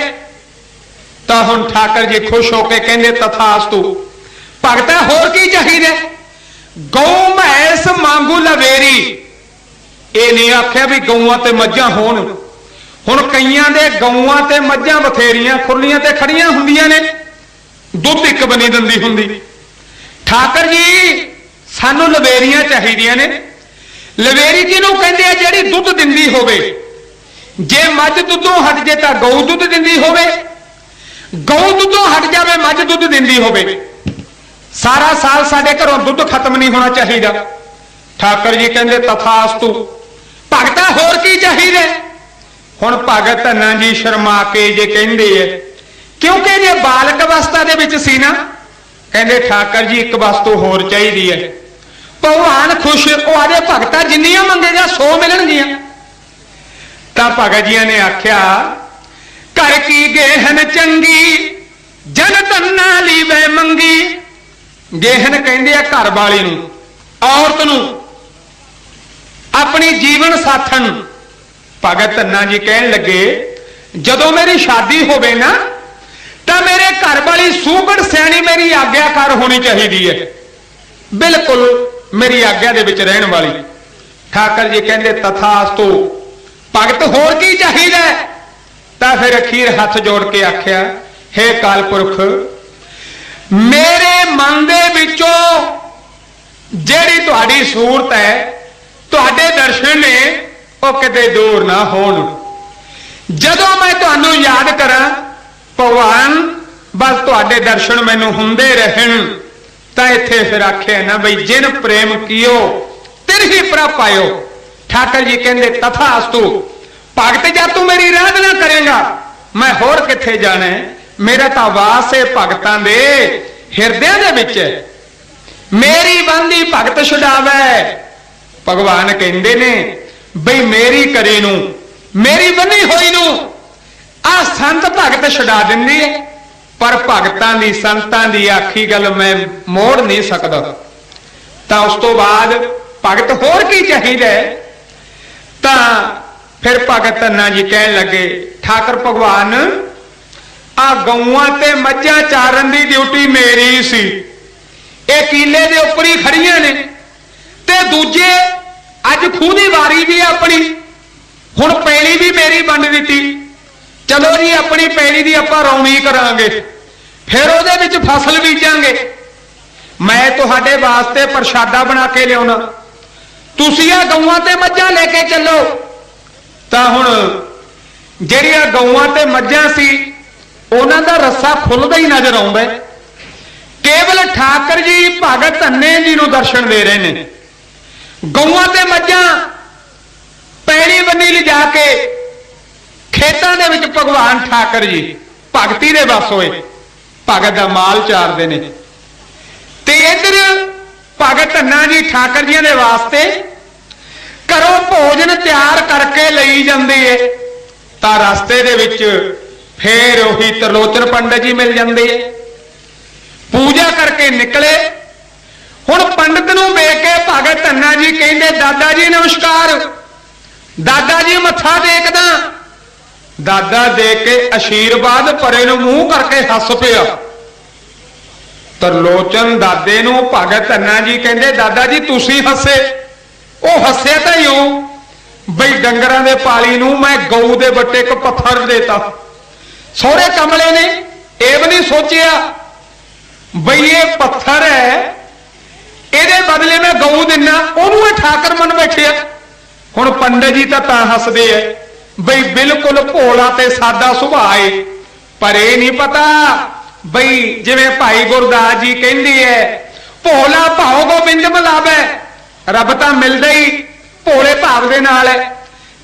तो हुण ठाकर जी खुश होके कहंदे तथास्तु। भगता होर की चाहिए? गौ भैंस मांगू लवेरी। ये नहीं आख्या भी गौआं ते मੱਝਾਂ होण। हुण कईयां दे गौआं ते मੱਝਾਂ बथेरियां खुरलियां ते खड़ियां हुंदियां ने, दुध एक बनी दिंदी हुंदी। ठाकर जी सानू लवेरियां चाहिए ने। लवेरी किहनूं कहंदे आ? जिहड़ी दुध दिंदी होवे। जे मੱਝ दुधों हट जे तो गौ दुध दिंदी होवे, गौ दुधों हट जावे मੱਝ दुध दिंदी होवे। सारा साल साडे घरों दुध खत्म नहीं होना चाहिए। ठाकर जी कहंदे तथास्तु। भगता होर की चाहिए? हुण भगत धन्ना जी शर्मा के जे कहंदे है, क्योंकि जे बालक अवस्था दे विच सी ना, कहंदे ठाकर जी एक वस्तु होर चाहिदी है। भगवान खुश वो आदे भगता जिन्नियां मंगेगा 100 मिलणगियां। तां भगत जियां ने आख्या घर की गेहन चंगी जन धन्ना लीवे मंगी। गेहन कहंदे आ घर वाली नूं, औरत नूं, अपनी जीवन साथन। भगत धन्ना जी कहन लगे जदों मेरी शादी होवे ना तो मेरे घर वाली सूगड़ सियाणी मेरी आग्याकार होनी चाहिए है, बिल्कुल मेरी आग्या दे विच रहण वाली। ठाकर जी कहंदे तथास्तु। भगत होर की चाहिए? तो फिर अखीर हाथ जोड़ के आख्या हे काल पुरख, मेरे मन दे विचों जिहड़ी तुहाडी सूरत है, तुहाडे दर्शन ने वो किते दूर ना होण। जदों मैं तुहानू याद करा भगवान बस तुहाडे दर्शन मैनू हुंदे रहन। तां इत्थे फिर आख्या ना बई जिन प्रेम कियो तिरही प्रभ पायो। ठाकर जी कहंदे तथास्तु। भगत जब तू मेरी आराधना करेगा मैं होर किथे जाना है? मेरा तां वास है भगतां दे हिरदियां दे विच। मेरी बंदी भगत छुड़ावे। भगवान कहंदे ने बई मेरी करे नूं, मेरी बनी होई नूं आ संत भगत छुड़ा दिंदी है, पर भगतां दी संतां दी आखी गल मैं मोड़ नहीं सकदा। तां उस तो बाद भगत होर की चाहिए? तां फिर भगत धन्ना जी कहन लगे ठाकर भगवान आ गौआं ते मੱਝਾਂ चारन की ड्यूटी मेरी सी। ये कीले दे उपर ही खड़ियां ने ते दूजे अज खूह की वारी भी अपनी, हुण पैली भी मेरी वंड दित्ती। चलो जी अपनी पैली की आपां रौणी करांगे, फिर उहदे विच फसल बीजांगे। मैं तुहाडे वास्ते प्रशादा बना के लियाउणा, तुसीं आ गौआं ते मੱਝਾਂ लेके चलो। तां हुण जिहड़ियां गौआं ते मੱਝਾਂ सी उन्हां दा रस्सा खुलदा ही नजर आउंदा है। केवल ठाकर जी भगत धन्ने जी नूं दर्शन दे रहे ने। गौआं ते मੱਝਾਂ पैली बन्नी लिजा के खेतां दे विच भगवान ठाकर जी भगती दे बस होए, भगत दा माल चारदे ने। जी ठाकर जी दे वास्ते घरों भोजन तैयार करके लई जांदी है तां रस्ते दे विच फिर उही त्रिलोचन पंडित जी मिल जांदे है। पूजा करके निकले। हुण पंडित नूं वेख के भगत धन्ना जी कहंदे दादा जी नमस्कार। दादा जी मत्था टेकदा। दादा देख के आशीर्वाद परे नूं मूंह करके हस पिया। त्रिलोचन दादे नूं भगत धन्ना जी कहंदे दादा जी तुसीं हसे। ਉਹ हस्या तो यूं बई डंगरां दे पाली नूं मैं गऊ दे बट्टे एक पत्थर देता। सोहरे कमले ने ਇਹ भी नहीं सोचिया बई ये पत्थर है ਇਹਦੇ बदले मैं गऊ दिना ਉਹਨੂੰ ਇਹ ਠਾਕਰ मन बैठे। हुण पंडित जी तां हसदे है बई बिल्कुल भोला ते सादा सुभाਅ है पर यह नहीं पता बई जिवें भाई गुरदास जी कहंदी है भोला भाव गोबिंद मिलावे रब तो मिलता ही भोले भाव के नाल है।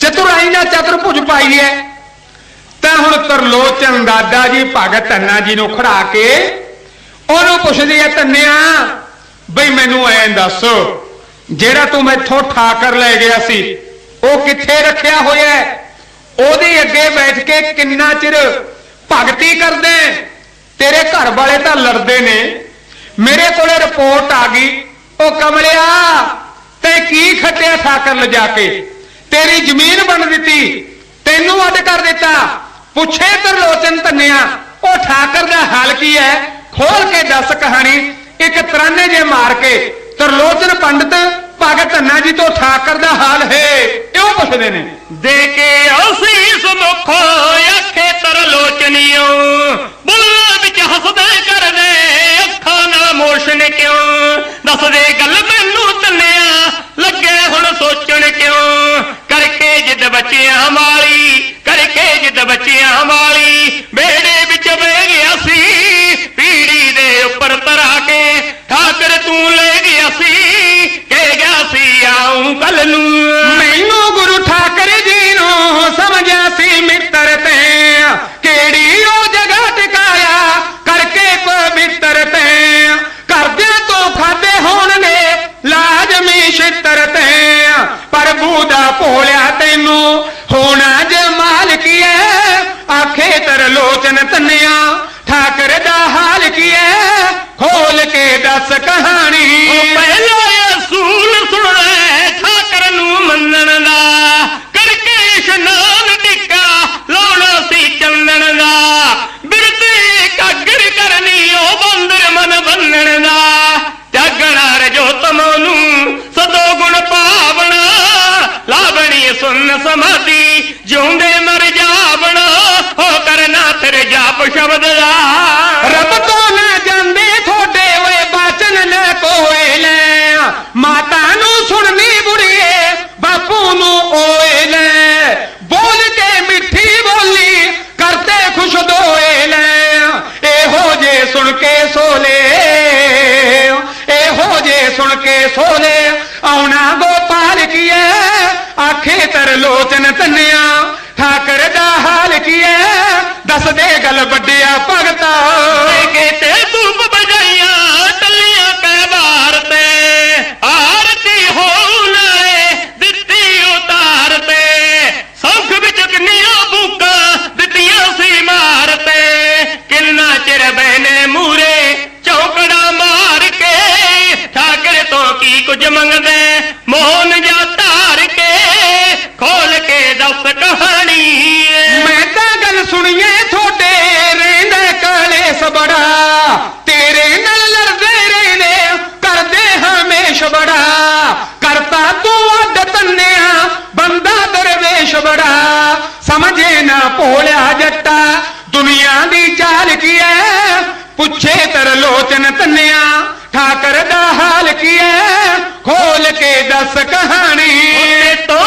चतुराई ना चतुर्भुज पाई है। तो हुण त्रिलोचन दादा जी भगत धन्ना जी नूं खड़ा के उहनूं पुछदी है धन्निया बई मैनूं ऐ दस जिहड़ा तू मैथों ठाकर लै गया सी वह कित्थे रखिया होया है? ओहदे अगे बैठ के किन्ना चिर भगती करदे? तेरे घर वाले तां लड़दे ने। मेरे कोले रिपोर्ट आ गई ओ कमलिया ते की खटिया ठाकर लिजा के तेरी जमीन बन दी तेनू अड कर दिता। पुछे त्रिलोचन धन्निया ओ ठाकर दा हाल की है? खोल के दस कहानी। एक तराने जे मार के त्रिलोचन पंडित भगत धन्ना जी तो ठाकर दा हाल है क्यों पुछदे ने। दे के आसीस मुख आखे त्रिलोचनियो बुल्ला विच हसदे कर दे अखां नाल मोशन क्यों दस दे गल मैनू धन्निया लगे हुण सोचण क्यों करके जिद बच्चियां वाली करके जिद बच्चियां वाली बेड़े विच बह गया सी पीड़ी दे उपर तरा के ठाकर तू ले गया सी कह गया सी आऊं कल नू मैनू गुरु ठाकर जी नूं समझिया सी मित्र ते केड़ी ओ जगह टिकाया करके पवित्र ते करदे तो खादे होणगे लाजमी छित्र ते प्रभु दा भोलिया तैनू होना जमाल की है आखे त्रिलोचन धन्निया ठाकर दा हाल की है खोल के दस कहानी। पहला असूल सुने ठाकर नू मनण दा करके इशनान टिक्का लाउणा सी चंदन दा बिरते कागर करनी ओ बंदर मन बन्नण दा त्यागणा रजो तमोनू सदो गुण पावना लावणी सुन समाधि जिउंदे मर जावना हो करना तेरे जाप शब्द दा रब तो न जांदे थोड़े वे बाचन न कोए ले माता नू सुननी बुढ़िए बापू नू ओए ले बोल के मिठी बोली करते खुश दोए ले एहो जे सुन के सोले एहो जे सुन के सोले आउना गोपाल किए आखे त्रिलोचन धन्निया ठाकर दा हाल किए दस दे गल बड्डिया भगता के ते धूप बजाइया टलिया कै बार ते आरती हो नाले दित्ती उतार ते सौख विच किन्नियां भूकां दित्तियां सी मार ते किन्ना चिर बहने मूरे चौकड़ा मार के ठाकर तो की कुछ मंगदे मोहन जा धार के खोल के दस कहानी। मैं तां गल सुनिए थोड़े रेंदे कलेस बड़ा तेरे नाल लड़दे रहने करदे हमेश बड़ा करता तू अड धन्निया बंदा दरवेश बड़ा समझे ना भोलिया जट्टा दुनिया दी चाल की है पुछे त्रिलोचन धन्निया ठाकर दा हाल की है खोल के दस कहानी। तो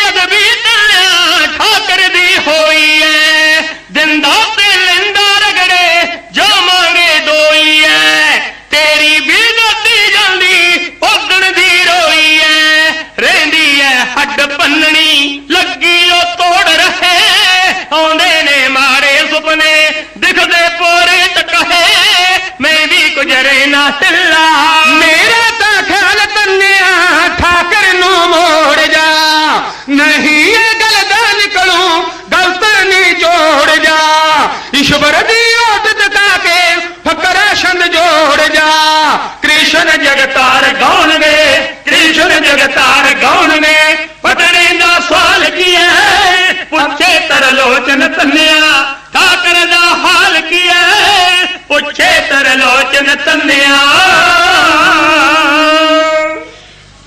अदबी तलिया ठाकर दी होई है जिंदा ते लिंदा रगड़े जो मांगे दोई है तेरी भी जाती जल्दी उदण दी रोई है रेंदी है हड्ड पन्ननी लगी ओ तोड़ रहे आउंदे ने मारे सुपने दिखदे पोरे टकहे मैं भी गुजरे ना हिला मेरा ता ख्याल धन्निया ਜਗਤਾਰ ਗਾਉਣਗੇ, ਕ੍ਰਿਸ਼ਨ ਜਗਤਾਰ ਗਾਉਣਗੇ। ਪਟਣੇ ਦਾ ਸਵਾਲ ਕੀ ਹੈ, ਪੁੱਛੇ ਤਰਲੋਚਨ ਤੰਨਿਆ, ਠਾਕਰ ਦਾ ਹਾਲ ਕੀ ਹੈ, ਪੁੱਛੇ ਤਰਲੋਚਨ ਤੰਨਿਆ।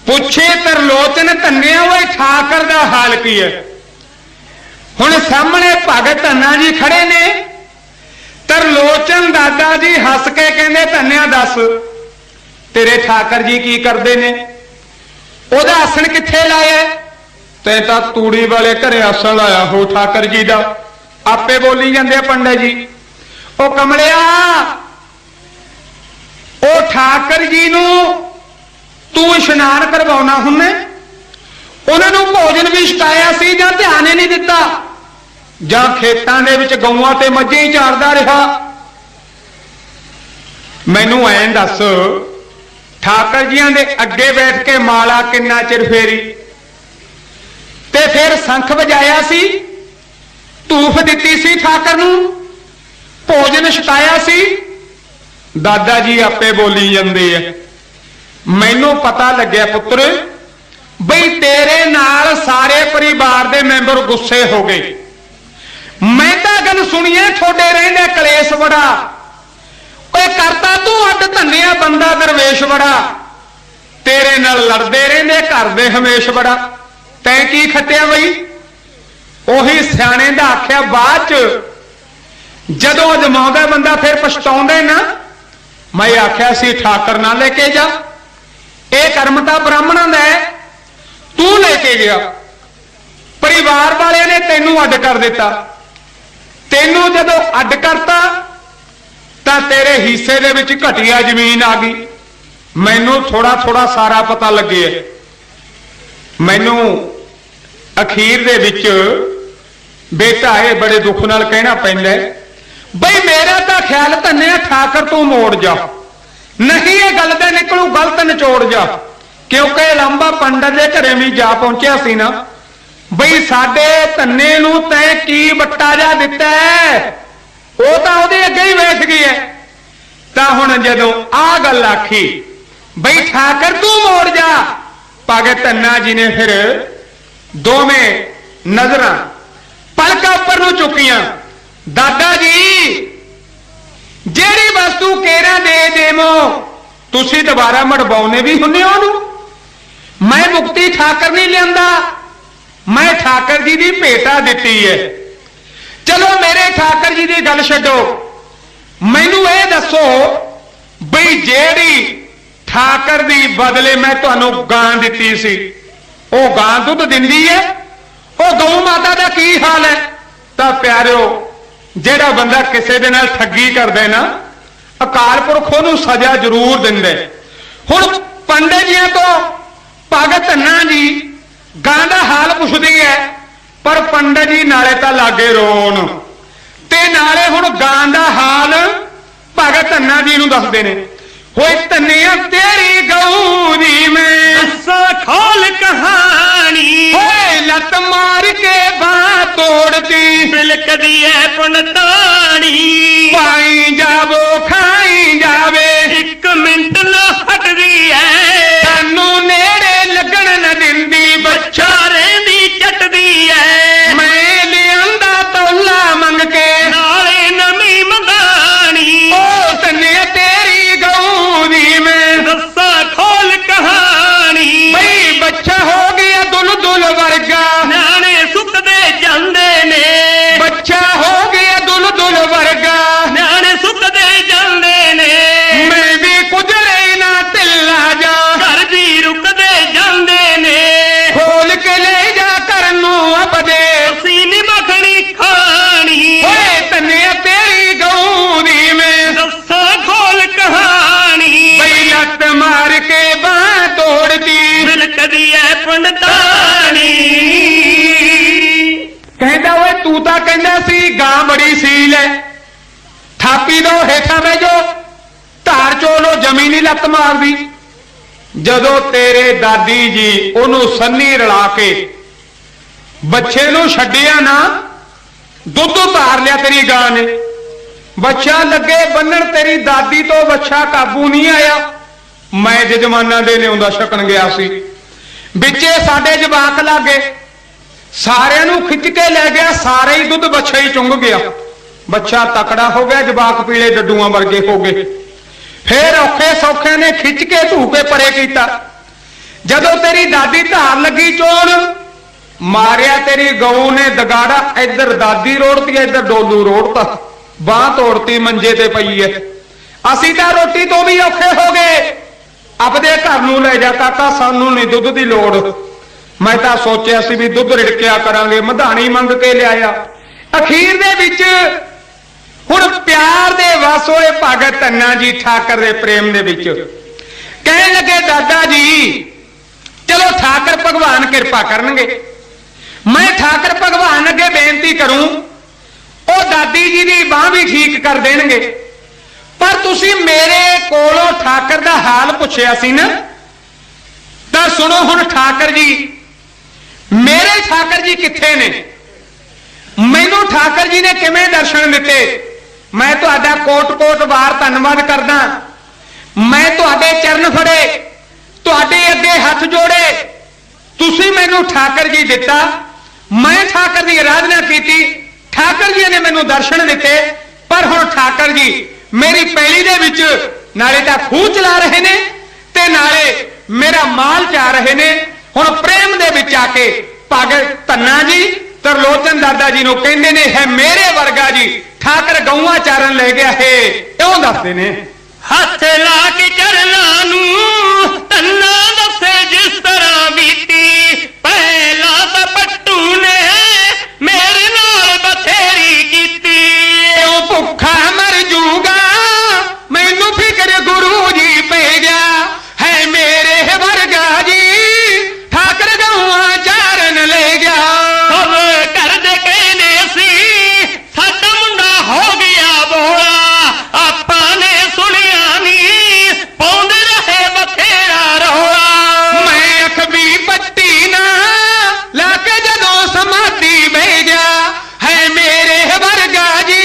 ਪੁੱਛੇ ਤਰਲੋਚਨ ਧੰਨਿਆ ਓਏ ਠਾਕਰ ਦਾ ਹਾਲ ਕੀ ਹੈ। ਹੁਣ ਸਾਹਮਣੇ ਭਗਤ ਧੰਨਾ ਜੀ ਖੜੇ ਨੇ, ਤਰਲੋਚਨ ਦਾਦਾ ਜੀ ਹੱਸ ਕੇ ਕਹਿੰਦੇ ਧੰਨਿਆ ਦੱਸ ਤੇਰੇ ਠਾਕਰ ਜੀ ਕੀ ਕਰਦੇ ਨੇ, ਉਹਦਾ ਆਸਣ ਕਿੱਥੇ ਲਾਇਆ? ਤੈਂ ਤਾਂ ਤੂੜੀ ਵਾਲੇ ਘਰੇ ਆਸਣ ਲਾਇਆ ਹੋ ਠਾਕਰ ਜੀ ਦਾ। ਆਪੇ ਬੋਲੀ ਜਾਂਦੇ ਆ ਪੰਡਤ ਜੀ, ਉਹ ਕਮਲਿਆ ਉਹ ਠਾਕਰ ਜੀ ਨੂੰ ਤੂੰ ਇਸ਼ਨਾਨ ਕਰਵਾਉਣਾ ਹੁੰਨੇ, ਉਹਨਾਂ ਨੂੰ ਭੋਜਨ ਵੀ ਛਕਾਇਆ ਸੀ ਜਾਂ ਧਿਆਨ ਹੀ ਨਹੀਂ ਦਿੱਤਾ, ਜਾਂ ਖੇਤਾਂ ਦੇ ਵਿੱਚ ਗਊਆਂ ਤੇ ਮੱਝਾਂ ਹੀ ਚਾਰਦਾ ਰਿਹਾ। ਮੈਨੂੰ ਐਂ ਦੱਸ ਠਾਕਰ ਜੀਆਂ ਦੇ ਅੱਗੇ ਬੈਠ ਕੇ ਮਾਲਾ ਕਿੰਨਾ ਚਿਰ ਫੇਰੀ, ਤੇ ਫਿਰ ਸੰਖ ਵਜਾਇਆ ਸੀ, ਧੂਫ ਦਿੱਤੀ ਸੀ ਠਾਕਰ ਨੂੰ, ਭੋਜਨ ਛਕਾਇਆ ਸੀ। ਦਾਦਾ ਜੀ ਆਪੇ ਬੋਲੀ ਜਾਂਦੇ ਆ, ਮੈਨੂੰ ਪਤਾ ਲੱਗਿਆ ਪੁੱਤਰ ਬਈ ਤੇਰੇ ਨਾਲ ਸਾਰੇ ਪਰਿਵਾਰ ਦੇ ਮੈਂਬਰ ਗੁੱਸੇ ਹੋ ਗਏ। ਮੈਂ ਤਾਂ ਗੱਲ ਸੁਣੀਏ ਤੁਹਾਡੇ ਰਹਿੰਦੇ ਕਲੇਸ਼ ਬੜਾ, ਓਏ ਕਰਤਾ ਤੂੰ ਅੱਡ ਧੰਨਿਆ ਬੰਦਾ ਦਰਵੇਸ਼ ਬੜਾ, ਤੇਰੇ ਨਾਲ ਲੜਦੇ ਰਹਿੰਦੇ ਘਰ ਦੇ ਹਮੇਸ਼ ਬੜਾ। ਤੈਂ ਕੀ ਖੱਟਿਆ ਬਈ? ਉਹੀ ਸਿਆਣੇ ਦਾ ਆਖਿਆ ਬਾਅਦ ਚ ਜਦੋਂ ਅਜਮਾਉਂਦਾ ਬੰਦਾ ਫਿਰ ਪਛਤਾਉਂਦਾ ਨਾ। ਮੈਂ ਆਖਿਆ ਸੀ ਠਾਕਰ ਨਾ ਲੈ ਕੇ ਜਾ, ਇਹ ਕਰਮ ਤਾਂ ਬ੍ਰਾਹਮਣਾਂ ਦਾ ਹੈ, ਤੂੰ ਲੈ ਕੇ ਗਿਆ। ਪਰਿਵਾਰ ਵਾਲਿਆਂ ਨੇ ਤੈਨੂੰ ਅੱਡ ਕਰ ਦਿੱਤਾ, ਤੈਨੂੰ ਜਦੋਂ ਅੱਡ ਕਰਤਾ ਤਾਂ ਤੇਰੇ ਹਿੱਸੇ ਦੇ ਵਿੱਚ ਘਟੀਆ ਜ਼ਮੀਨ ਆ ਗਈ। ਮੈਨੂੰ ਥੋੜਾ ਥੋੜਾ ਸਾਰਾ ਪਤਾ ਲੱਗਿਆ। ਮੈਨੂੰ ਅਖੀਰ ਦੇ ਵਿੱਚ ਬੇਟਾ ਇਹ ਬੜੇ ਦੁੱਖ ਨਾਲ ਕਹਿਣਾ ਪੈਂਦਾ ਬਈ ਮੇਰਾ ਤਾਂ ਖਿਆਲ ਧੰਨਿਆ ਠਾਕਰ ਤੂੰ ਮੋੜ ਜਾ, ਨਹੀਂ ਇਹ ਗੱਲ ਤੇ ਨਿਕਲੂ ਗਲਤ ਨਿਚੋੜ ਜਾ। ਕਿਉਂਕਿ ਲੰਬਾ ਪੰਡਤ ਦੇ ਘਰੇ ਵੀ ਜਾ ਪਹੁੰਚਿਆ ਸੀ ਨਾ, ਬਈ ਸਾਡੇ ਧੰਨੇ ਨੂੰ ਤੈਂ ਕੀ ਬੱਟਾ ਜਾ ਦਿੱਤਾ, ਉਹ ਤਾਂ ਉਹਦੇ ਅੱਗੇ ਹੀ ਬੈਠ ਗਈ ਹੈ। ਤਾਂ ਹੁਣ ਜਦੋਂ ਆਹ ਗੱਲ ਆਖੀ ਬਈ ਠਾਕਰ ਤੂੰ ਮੋੜ ਜਾ, ਭਗਤ ਧੰਨਾ ਜੀ ਨੇ ਫਿਰ ਦੋਵੇਂ ਨਜ਼ਰਾਂ ਪਲਕਾਂ ਉੱਪਰ ਨੂੰ ਚੁੱਕੀਆਂ। ਦਾਦਾ ਜੀ ਜਿਹੜੀ ਵਸਤੂ ਕੇਰਾ ਦੇ ਦੇਵੋ ਤੁਸੀਂ ਦੁਬਾਰਾ ਮੜਵਾਉਨੇ ਵੀ ਹੁੰਨੇ ਹੋ ਉਹਨੂੰ। ਮੈਂ ਮੁਕਤੀ ਠਾਕਰ ਨਹੀਂ ਲਿਆਂਦਾ, ਮੈਂ ਠਾਕਰ ਜੀ ਦੀ ਭੇਟਾ ਦਿੱਤੀ ਹੈ। ਚਲੋ ਮੇਰੇ ਠਾਕਰ ਜੀ ਦੀ ਗੱਲ ਛੱਡੋ, ਮੈਨੂੰ ਇਹ ਦੱਸੋ ਬਈ ਜਿਹੜੀ ਠਾਕਰ ਦੀ ਬਦਲੇ ਮੈਂ ਤੁਹਾਨੂੰ ਗਾਂ ਦਿੱਤੀ ਸੀ, ਉਹ ਗਾਂ ਦੁੱਧ ਦਿੰਦੀ ਹੈ? ਉਹ ਗਊ ਮਾਤਾ ਦਾ ਕੀ ਹਾਲ ਹੈ? ਤਾਂ ਪਿਆਰਿਓ ਜਿਹੜਾ ਬੰਦਾ ਕਿਸੇ ਦੇ ਨਾਲ ਠੱਗੀ ਕਰਦਾ ਨਾ, ਅਕਾਲ ਪੁਰਖ ਉਹਨੂੰ ਸਜ਼ਾ ਜ਼ਰੂਰ ਦਿੰਦਾ। ਹੁਣ ਪੰਡਤ ਜੀਆਂ ਤੋਂ ਭਗਤ ਧੰਨਾ ਜੀ ਗਾਂ ਦਾ ਹਾਲ ਪੁੱਛਦੀ ਹੈ, ਪਰ ਪੰਡਤ ਜੀ ਨਾਲੇ ਤਾਂ ਲਾਗੇ ਰੋਣ ਤੇ ਨਾਲੇ ਹੁਣ ਗਾਂ ਦਾ ਹਾਲ ਭਗਤ ਧੰਨਾ ਜੀ ਨੂੰ ਦੱਸਦੇ ਨੇ। ਹੋਏ ਧੰਨਿਆ ਤੇਰੀ ਗਊ ਦੀ ਮੈਂ ਦੱਸਾਂ ਖੋਲ ਕਹਾਣੀ, ਹੋਏ ਲੱਤ ਮਾਰ ਕੇ ਬਾਂਹ ਤੋੜਦੀ, ਬਿਲਕਦੀ ਐ ਪੁਣਤਾਣੀ, ਪਾਈ ਜਾਵੋ ਖਾਈ ਜਾਵੇ, ਇੱਕ ਮਿੰਟ ਨਾ ਹਟਦੀ ਐ, ਸਾਨੂੰ ਨੇੜੇ ਲੱਗਣ ਨਾ ਦਿੰਦੀ, ਬੱਚਾ ਰਹਿੰਦੀ ਚੱਟਦੀ ਐ, ਮੈਂ ਲਿਆਂਦਾ ਤੌਲਾ ਮੰਗ ਕੇ ਨਾਲੇ ਨਵੀਂ ਮੰਗਾਣੀ, ਉਹ ਧੰਨਿਆ ਤੇਰੀ ਗਊ ਦੀ ਮੈਂ ਦੱਸਾਂ ਖੋਲ ਕਹਾਣੀ, ਬਈ ਬੱਚਾ ਹੋ ਗਿਆ ਦੁਲਦੁਲ ਵਰਗਾ, ਨਿਆਣੇ ਸੁੱਕਦੇ ਜਾਂਦੇ ਨੇ, ਬੱਚਾ ਹੋ ਗਿਆ ਦੁਲਦੁਲ ਵਰਗਾ, ਨਿਆਣੇ ਸੁੱਕਦੇ ਜਾਂਦੇ ਨੇ, ਮੈਂ ਵੀ ਕੁਝਲੇ ਨਾ ਢਿੱਲਾ ਜਾ, ਘਰ ਵੀ ਰੁਕਦੇ ਜਾਂਦੇ ਨੇ, ਖੋਲ ਕੇ ਲੈ ਜਾ ਘਰ ਨੂੰ ਆਪਦੇ, ਅਸੀਂ ਨੀ ਮੱਖਣੀ ਖਾਣੀ, ਓਏ ਧੰਨਿਆ ਤੇਰੀ ਗਊ ਦੀ ਮੈਂ ਦੱਸਾਂ ਖੋਲ ਕਹਾਣੀ, ਬਈ ਲੱਤ ਮਾਰ ਕੇ ਬਾਂਹ ਤੋੜਦੀ, ਬਿਲਕਦੀ ਐ ਪੰਡਤਾਣੀ। ਕਹਿੰਦਾ ਓਏ ਤੂੰ ਤਾਂ ਕਹਿੰਦਾ ਸੀ ਗਾਂ ਬੜੀ ਸੀਲ ਹੈ, ਥਾਪੀ ਦੋ ਹੇਠਾਂ ਬਹਿ ਜੋ, ਧਾਰ ਚੋਲੋ ਜ਼ਮੀਨੀ ਲੱਤ ਮਾਰਦੀ। ਜਦੋਂ ਤੇਰੇ ਦਾਦੀ ਜੀ ਉਹਨੂੰ ਸੰਨੀ ਰਲਾ ਕੇ ਬੱਚੇ ਨੂੰ ਛੱਡਿਆ ਨਾ, ਦੁੱਧ ਉਤਾਰ ਲਿਆ ਤੇਰੀ ਗਾਂ ਨੇ, ਬੱਚਾ ਲੱਗੇ ਬੰਨਣ, ਤੇਰੀ ਦਾਦੀ ਤੋਂ ਬੱਚਾ ਕਾਬੂ ਨਹੀਂ ਆਇਆ, मैं जजमाना दे न्योंदा छकन गया सी, बिचे साडे जवाक लागे, सारे नूं खिच के लै गया, सारे ही दुध बच्छा ही चुंग गया। बच्चा तकड़ा हो गया, जवाक पीले डड्डूआं वर्गे हो गए। फिर औखे सौखे ने खिच के धू के परे कीता। जदों तेरी दादी धार लगी चोण, मारिया तेरी गऊ ने दगाड़ा, इधर दादी रोड़ती इधर डोलू रोड़ता, बांह तोड़ती, मंजे ते पई है। असी तां रोटी तो भी औखे हो गए, अपने घर नूं ले जा काका, सानू नहीं दुध की लोड़। मैं तां सोचिया सी भी दुध रिड़किया करांगे, मधानी मंग के लियाया। अखीर दे विच हुण प्यार दे वस होए भगत धन्ना जी ठाकर दे प्रेम दे विच कहण लगे, दादा जी चलो ठाकर भगवान कृपा करनगे, मैं ठाकर भगवान अगे बेनती करूं, वो दादी जी की बांह भी ठीक कर देणगे, पर तुसी मेरे कोलों ठाकर दा हाल पुछया सी ना, तां सुनो हुण ठाकर जी, मेरे ठाकर जी कित्थे ने, मैनू ठाकर जी ने किवें दर्शन दिते। मैं तुहाडा कोट कोट वार धन्नवाद करदा। मैं तुहाडे चरण फड़े, तुहाडे अगे हथ जोड़े, तुसी मैनू ठाकर जी दिता, मैं ठाकर की आराधना की, ठाकर जी ने मैनू दर्शन दिते। पर हुण ठाकर जी मेरी पैली दे विच नाले तां खूह चला रहे ने ते नाले मेरा माल चा रहे ने। हुण प्रेम दे विच आके भगत धन्ना जी तरलोचन दादा जी नूं कहंदे ने, है मेरे वर्गा जी ठाकर गऊआं चारण ले गया है, इउं दसदे ने। हथ ला के चरना नूं धन्ना दसे जिस तरह बीती, पहला तां पट्टू ने मेरे नाल बथेरी कीती। इउं भुखा मर जूगा, मैनू फिकर गुरु जी पै गया, है मेरे वर्गा जी ठाकर गऊआं चारण ले गया। सब घर दे कहने सी साडा मुंडा हो गया बोला, आपां ने सुनिया नी पाउंदे रहे बथेरा रौला। मैं अख भी पट्टी ना लाके जदों समाधि बह गया, है मेरे वर्गा जी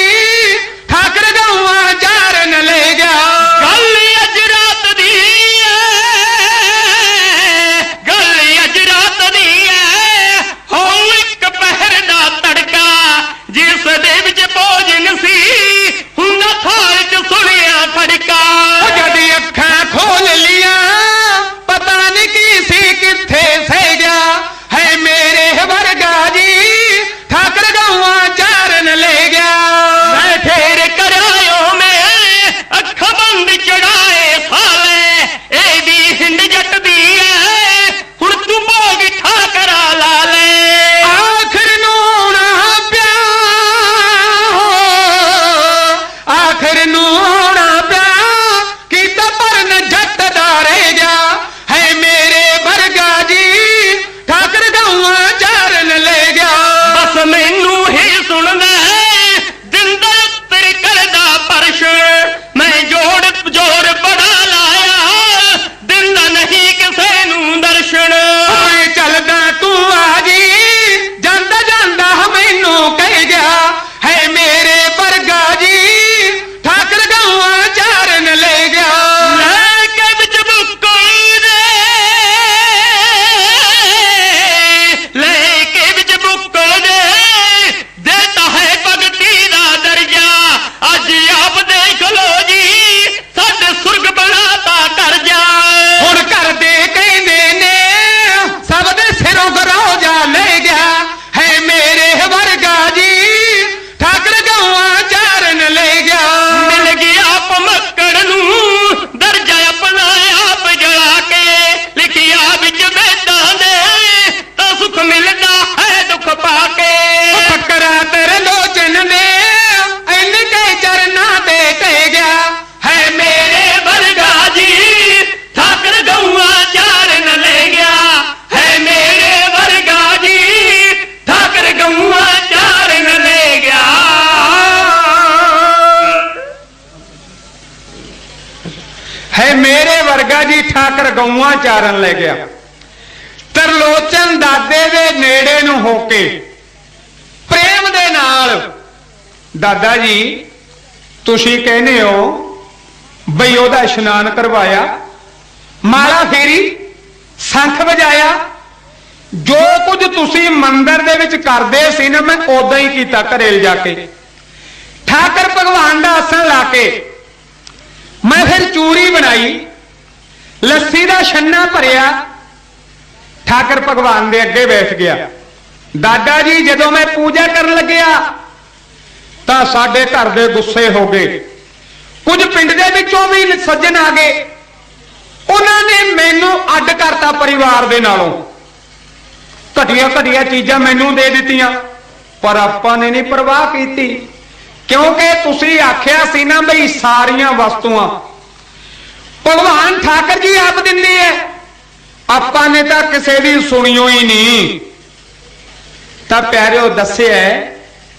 ठाकर गऊआं चारण ले गया। गल अज रात दी है, गल अज रात दी है, हो एक पहर दा तड़का, जिस दे विच भोजन सी हुंदा थाल च सुनिया खड़का। जद अखां खोल लिया पता नहीं की सी किथे सह गया, है मेरे वर्गा जी ठाकर गऊआं चारण ले गया। मैं फेर करायो में अख बंद चढ़ाए साले, ए भी हिंद जट दी है, हुण तू भोग ठाकरा ला ले। आखिर नूना प्या, आखिर नूना प्या कीता परन जट दा रह गया, है मेरे वर्गा जी ठाकर गऊआं चारण ले गया। बस मैनू ही सुनदा है जिंदा तेरे करदा परश, मैं जोड़ जोर बड़ा लाया, दिंदा नहीं किसे नू दर्शन। मैं चलदा तू आजी, जांदा जांदा मैनू कह गया, है मेरे वर्गा जी ठाकर गऊआं चारण ले गया। लेके बिच बुक्कल दे, लेके बिच बुक्कल दे, देता है भगती दा दर्जा, अज आप देख लो जी साडे सुर्ग बनाता करजा। हुण घर दे कहंदे ने सब दे सिरों गरौजा ले गया, है मेरे वर्गा जी ठाकर गऊआं चारण ले गया। मिल गया पमक्कड़ नूं दर्जा अपना आप जला के, लिखिया बिच वेदां दे तां सुख मिलदा है दुख पाके। फकरा तेरे लोचन ने इनके चरना दे कह गया, है मेरे वर्गा जी ठाकर गऊआं चारण ले गया, है मेरे वर्गा जी ठाकर गऊआं चारण ले गया। है मेरे वर्गा जी ठाकर गऊआं चारण ले गया। तरलोचन दादे दे नेड़े ਨੂੰ ਹੋ ਕੇ प्रेम दे नाल, दादा जी तुसी कहने हो बई ओदा इशनान करवाया, ਮਾਲਾ ਫੇਰੀ, ਸ਼ੰਖ ਵਜਾਇਆ। ਜੋ ਕੁਝ ਤੁਸੀਂ ਮੰਦਿਰ ਦੇ ਵਿੱਚ ਕਰਦੇ ਸੀ ਨਾ, ਮੈਂ ਉਦਾਂ ਹੀ ਕੀਤਾ ਘਰੇ ਲਿਜਾ ਕੇ। ਠਾਕਰ ਭਗਵਾਨ ਦਾ ਆਸਣ ਲਾ ਕੇ ਮੈਂ ਫਿਰ ਚੂਰੀ ਬਣਾਈ, ਲੱਸੀ ਦਾ ਛੰਨਾ ਭਰਿਆ, ਠਾਕਰ ਭਗਵਾਨ ਦੇ ਅੱਗੇ ਬੈਠ ਗਿਆ। ਦਾਦਾ ਜੀ ਜਦੋਂ ਮੈਂ ਪੂਜਾ ਕਰਨ ਲੱਗਿਆ ਤਾਂ ਸਾਡੇ ਘਰ ਦੇ ਗੁੱਸੇ ਹੋ ਗਏ। ਕੁਝ ਪਿੰਡ ਦੇ ਵਿੱਚੋਂ ਵੀ ਸੱਜਣ ਆ ਗਏ, ਉਹਨਾਂ ਨੇ ਮੈਨੂੰ ਅੱਡ ਕਰਤਾ ਪਰਿਵਾਰ ਦੇ ਨਾਲੋਂ। ਘਟੀਆ ਘਟੀਆ ਚੀਜ਼ਾਂ ਮੈਨੂੰ ਦੇ ਦਿੱਤੀਆਂ, ਪਰ ਆਪਾਂ ਨੇ ਨਹੀਂ ਪਰਵਾਹ ਕੀਤੀ, ਕਿਉਂਕਿ ਤੁਸੀਂ ਆਖਿਆ ਸੀ ਨਾ ਬਈ ਸਾਰੀਆਂ ਵਸਤੂਆਂ ਭਗਵਾਨ ਠਾਕਰ ਜੀ ਆਪ ਦਿੰਦੇ ਐ, ਆਪਾਂ ਨੇ ਤਾਂ ਕਿਸੇ ਦੀ ਸੁਣੀਓ ਹੀ ਨਹੀਂ। ਤਾਂ ਪਿਆਰਿਓ ਦੱਸਿਆ